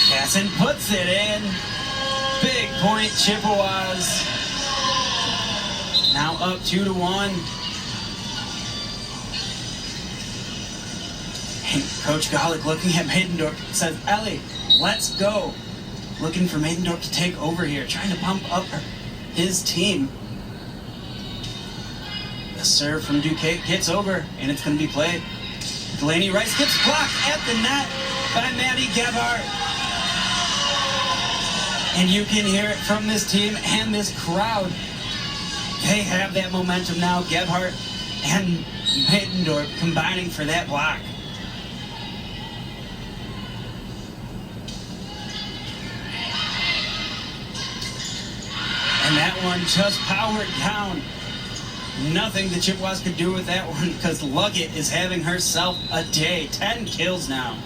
Casson puts it in. Big point, Chippewas. Now up 2-1. And Coach Golick looking at Maidendorf says, Ellie, let's go. Looking for Maidendorf to take over here, trying to pump up his team. The serve from Duquette gets over, and it's going to be played. Delaney Rice gets blocked at the net by Maddie Gebhardt. And you can hear it from this team and this crowd. They have that momentum now. Gebhardt and Maidendorf combining for that block. And that one just powered down. Nothing the Chippewas could do with that one because Luggett is having herself a day. 10 kills now.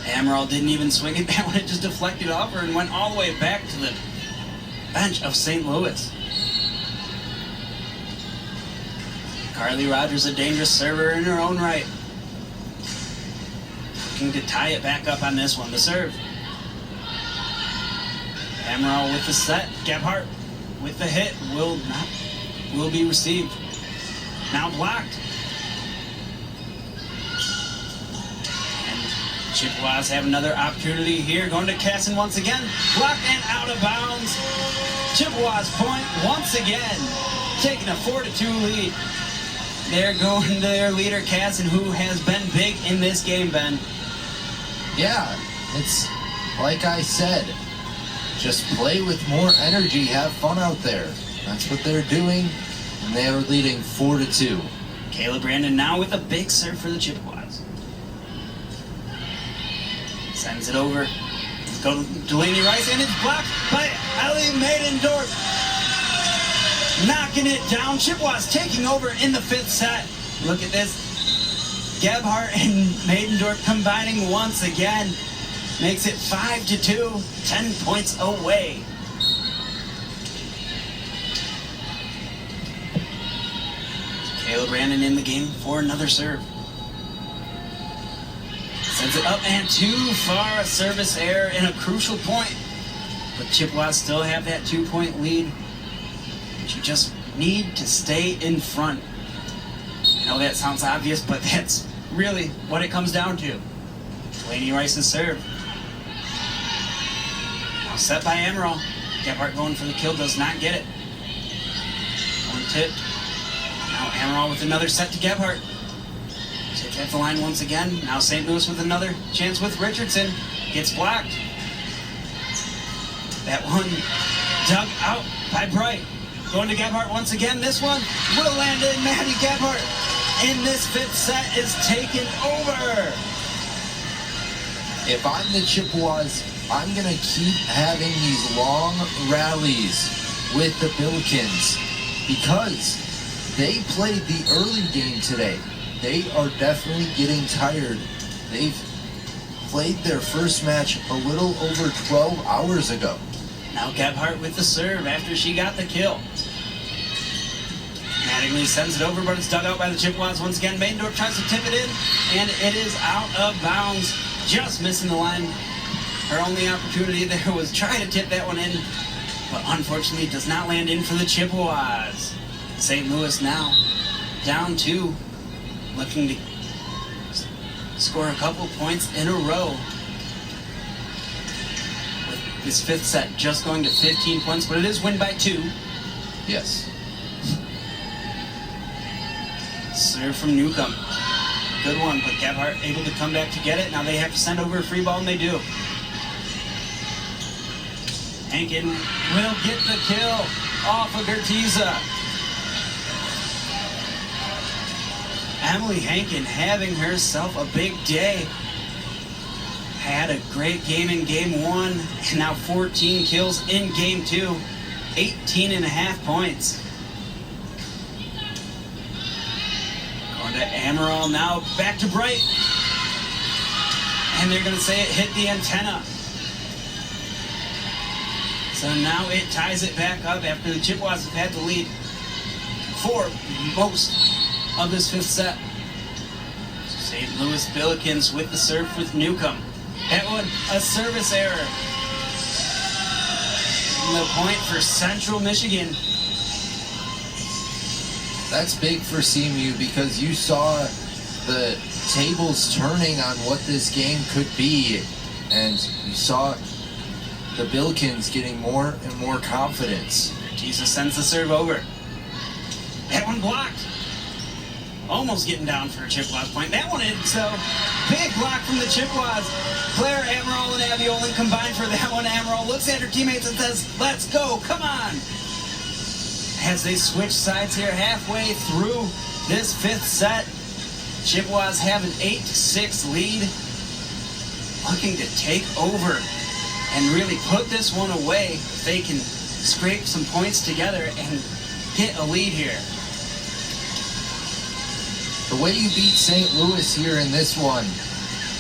Ammeraal didn't even swing it down. It just deflected off her and went all the way back to the bench of St. Louis. Carly Rogers, a dangerous server in her own right. Looking to tie it back up on this one. The serve. Ammeraal with the set. Gebhardt with the hit will be received. Now blocked. And Chippewas have another opportunity here. Going to Casson once again. Blocked and out of bounds. Chippewas point once again. Taking a 4-2 lead. They're going to their leader, Casson, who has been big in this game, Ben. Yeah, it's like I said. Just play with more energy, have fun out there. That's what they're doing, and they are leading 4-2. Kayla Brandon now with a big serve for the Chippewas. Sends it over. Go to Delaney Rice, and it's blocked by Ellie Maidendorf. Knocking it down. Chippewas taking over in the 5th set. Look at this. Gebhardt and Maidendorf combining once again. Makes it 5-2, 10 points away. Kayla Brandon in the game for another serve. Sends it up and too far, a service error in a crucial point. But Chippewas still have that 2-point lead. But you just need to stay in front. I know that sounds obvious, but that's really what it comes down to. Delaney Rice's serve. Set by Ammeraal. Gebhardt going for the kill, does not get it. One tip. Now Ammeraal with another set to Gebhardt. Tipped at the line once again. Now St. Louis with another chance with Richardson. Gets blocked. That one dug out by Bright. Going to Gebhardt once again. This one will land in. Maddie Gebhardt in this 5th set is taken over. If I'm the Chippewas, I'm going to keep having these long rallies with the Billikens because they played the early game today. They are definitely getting tired. They've played their first match a little over 12 hours ago. Now Gebhardt with the serve after she got the kill. Mattingly sends it over, but it's dug out by the Chippewas once again. Maidendorf tries to tip it in, and it is out of bounds. Just missing the line. Her only opportunity there was trying to tip that one in, but unfortunately does not land in for the Chippewas. St. Louis now down 2, looking to score a couple points in a row. This fifth set just going to 15 points, but it is win by 2. Yes. Serve from Newcomb. Good one, but Gebhardt able to come back to get it. Now they have to send over a free ball, and they do. Hankin will get the kill off of Gertiza. Emily Hankin having herself a big day. Had a great game in game 1, and now 14 kills in game 2. 18.5 points. Going to Ammeraal now, back to Bright. And they're going to say it hit the antenna. So now it ties it back up after the Chippewas have had the lead for most of this fifth set. St. Louis Billikens with the serve with Newcomb. That one, a service error. And the point for Central Michigan. That's big for Cmu because you saw the tables turning on what this game could be, and you saw the Billikens getting more and more confidence. Gertiza sends the serve over. That one blocked. Almost getting down for a Chippewas point. That one is so big block from the Chippewas. Claire Ammeraal and Abby Olin combined for that one. Ammeraal looks at her teammates and says, "Let's go, come on." As they switch sides here halfway through this fifth set, Chippewas have an 8-6 lead, looking to take over and really put this one away. They can scrape some points together and get a lead here. The way you beat St. Louis here in this one,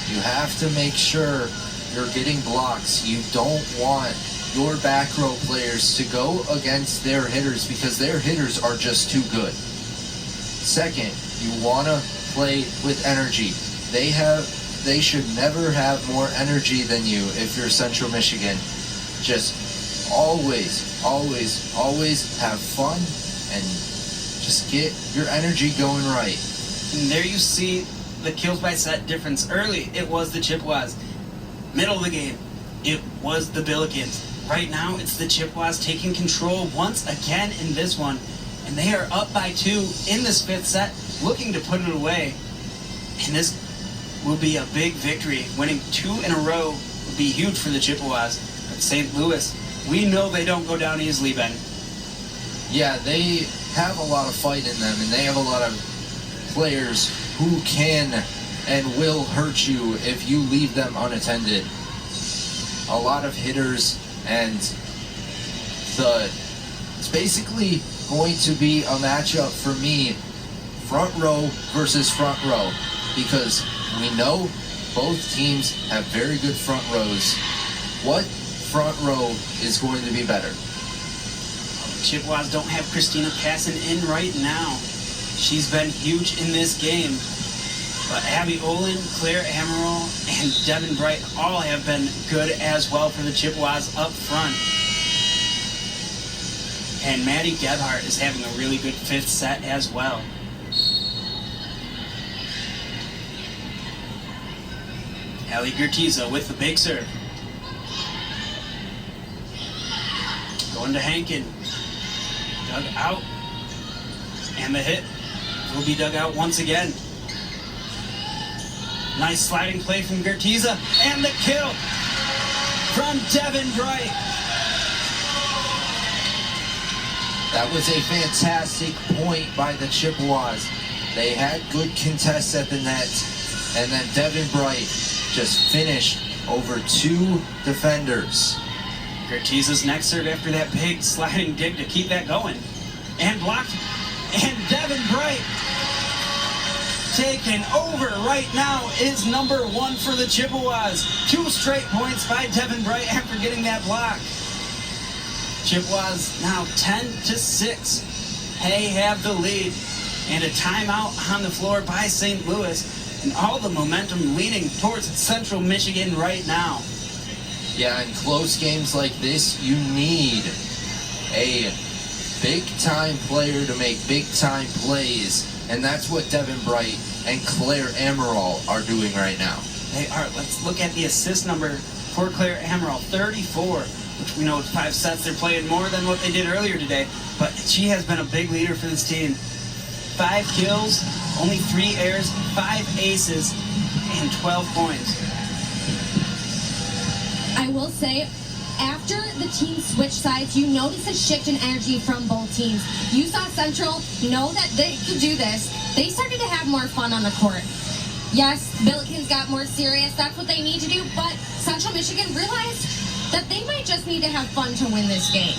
you have to make sure you're getting blocks. You don't want your back row players to go against their hitters because their hitters are just too good. Second, you want to play with energy. They should never have more energy than you if you're Central Michigan. Just always have fun and just get your energy going right. And there you see the kills by set difference. Early, it was the Chippewas. Middle of the game, it was the Billikens. Right now, it's the Chippewas taking control once again in this one. And they are up by 2 in this fifth set, looking to put it away. And this will be a big victory. Winning 2 in a row would be huge for the Chippewas. But St. Louis, we know they don't go down easily, Ben. Yeah, they have a lot of fight in them, and they have a lot of players who can and will hurt you if you leave them unattended. A lot of hitters, and it's basically going to be a matchup for me, front row versus front row, because we know both teams have very good front rows. What front row is going to be better? The Chippewas don't have Christina Casson in right now. She's been huge in this game. But Abby Olin, Claire Ammeraal, and Devin Bright all have been good as well for the Chippewas up front. And Maddie Gebhardt is having a really good fifth set as well. Allie Gertiza with the big serve. Going to Hankin. Dug out. And the hit will be dug out once again. Nice sliding play from Gertiza. And the kill from Devin Bright. That was a fantastic point by the Chippewas. They had good contests at the net, and then Devin Bright just finished over 2 defenders. Gertiza's next serve after that big sliding dig to keep that going. And blocked. And Devin Bright taken over right now is number 1 for the Chippewas. 2 straight points by Devin Bright after getting that block. Chippewas now 10-6. They have the lead. And a timeout on the floor by St. Louis. And all the momentum leaning towards Central Michigan right now. Yeah, in close games like this, you need a big-time player to make big-time plays. And that's what Devin Bright and Claire Ammeraal are doing right now. They are. Let's look at the assist number for Claire Ammeraal. 34. We know with 5 sets they're playing more than what they did earlier today, but she has been a big leader for this team. 5 kills, only 3 airs, 5 aces, and 12 points. I will say, after the team switched sides, you notice a shift in energy from both teams. You saw Central know that they could do this. They started to have more fun on the court. Yes, Billikens got more serious. That's what they need to do. But Central Michigan realized that they might just need to have fun to win this game.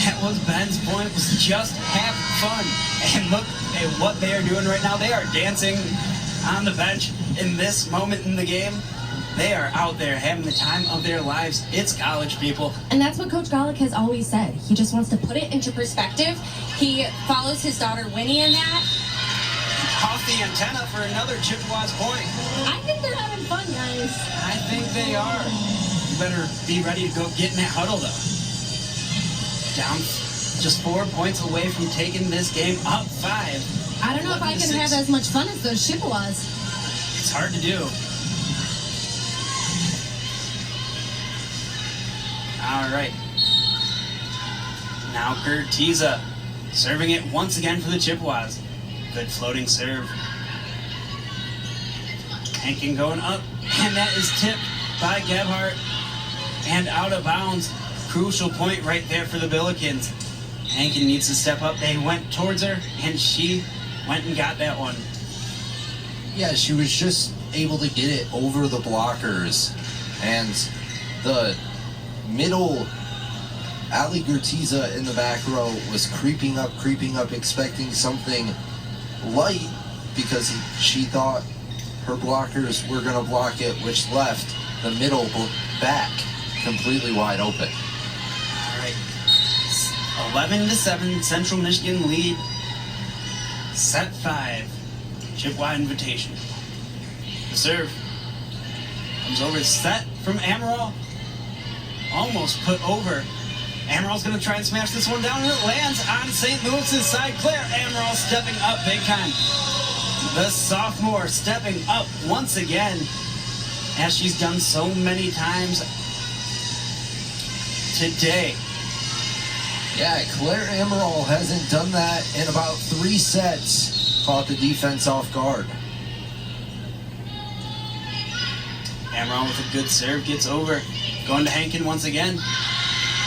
That was Ben's point, was just have fun. And look at what they are doing right now. They are dancing on the bench in this moment in the game. They are out there having the time of their lives. It's college, people. And that's what Coach Golick has always said. He just wants to put it into perspective. He follows his daughter Winnie in that. Off the antenna for another Chippewas point. I think they're having fun, guys. I think they are. You better be ready to go get in that huddle, though. Down just 4 points away from taking this game up 5. I don't know if I can have as much fun as those Chippewas. It's hard to do. All right. Now Curtiza serving it once again for the Chippewas. Good floating serve. Hankin going up, and that is tipped by Gebhardt and out of bounds. Crucial point right there for the Billikens. Hankin needs to step up. They went towards her, and she went and got that one. Yeah, she was just able to get it over the blockers. And the middle, Ali Gurtiza in the back row was creeping up, expecting something light because she thought her blockers were going to block it, which left the middle back completely wide open. All right. 11-7, Central Michigan lead. Set 5, Chippewa Invitation. The serve comes over, set from Ammeraal. Almost put over. Ammeral's going to try and smash this one down, and it lands on St. Louis's side. Claire Ammeraal stepping up big time. The sophomore stepping up once again, as she's done so many times today. Yeah, Claire Ammeraal hasn't done that in about 3 sets. Caught the defense off guard. Ammeraal with a good serve, gets over. Going to Hankin once again.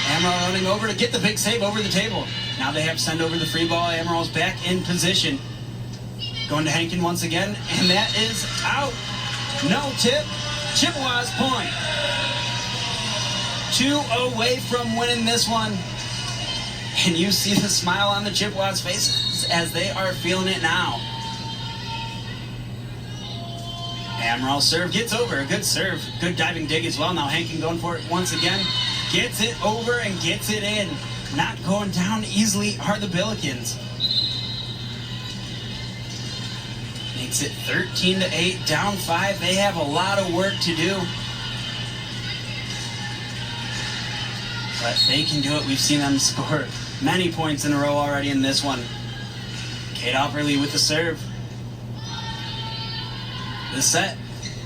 Ammeraal running over to get the big save over the table. Now they have to send over the free ball. Ammeral's back in position. Going to Hankin once again, and that is out. No tip. Chippewa's point. 2 away from winning this one. And you see the smile on the Chippewas' faces as they are feeling it now. Ammeraal serve gets over. A good serve. Good diving dig as well. Now Hankin going for it once again. Gets it over and gets it in. Not going down easily are the Billikens. Makes it 13-8, down 5. They have a lot of work to do. But they can do it. We've seen them score many points in a row already in this one. Kate Opperly with the serve. The set.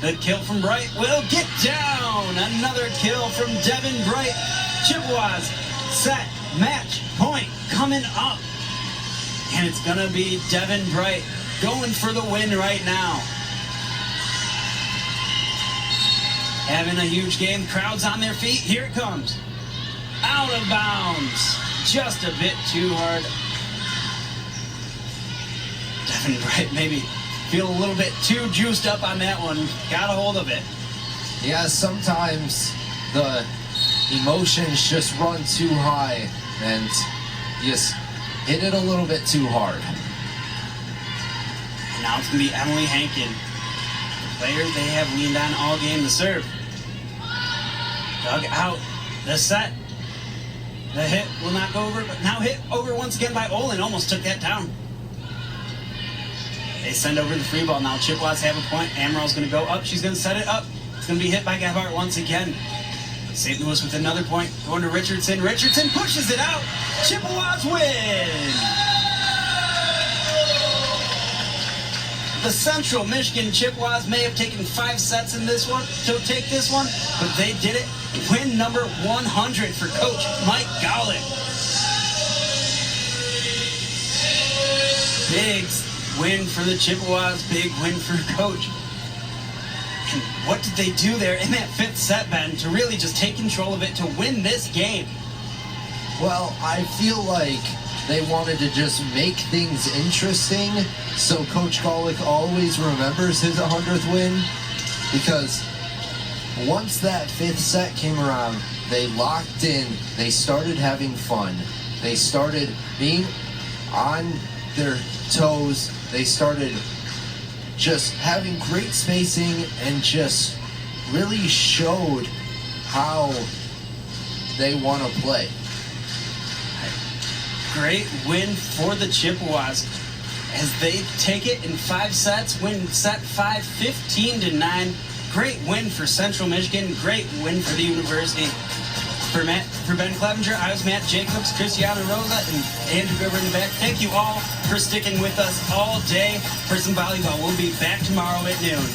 Good kill from Bright will get down. Another kill from Devin Bright. Chippewas set, match, point coming up. And it's going to be Devin Bright going for the win right now. Having a huge game. Crowds on their feet. Here it comes. Out of bounds. Just a bit too hard. Devin Bright maybe feel a little bit too juiced up on that one. Got a hold of it. Yeah, sometimes the emotions just run too high and just hit it a little bit too hard. And now it's going to be Emily Hankin. The player they have leaned on all game. The serve. Dug out. The set. The hit will not go over, but now hit over once again by Olin. Almost took that down. They send over the free ball. Now Chippewas have a point. Ammeral's going to go up. She's going to set it up. It's going to be hit by Gebhardt once again. St. Louis with another point. Going to Richardson. Richardson pushes it out. Chippewas win. The Central Michigan Chippewas may have taken 5 sets in this one to take this one, but they did it. Win number 100 for Coach Mike Gowlick. Big win for the Chippewas, big win for Coach. And what did they do there in that 5th set, Ben, to really just take control of it to win this game? Well, I feel like they wanted to just make things interesting, so Coach Golick always remembers his 100th win, because once that 5th set came around, they locked in, they started having fun, they started being on their toes, they started just having great spacing and just really showed how they want to play. Great win for the Chippewas as they take it in 5 sets, win set 5, 15-9. Great win for Central Michigan, great win for the university. For Ben Clevenger, I was Matt Jacobs, Cristiano Rosa, and Andrew Gerber in the back. Thank you all for sticking with us all day for some volleyball. We'll be back tomorrow at noon.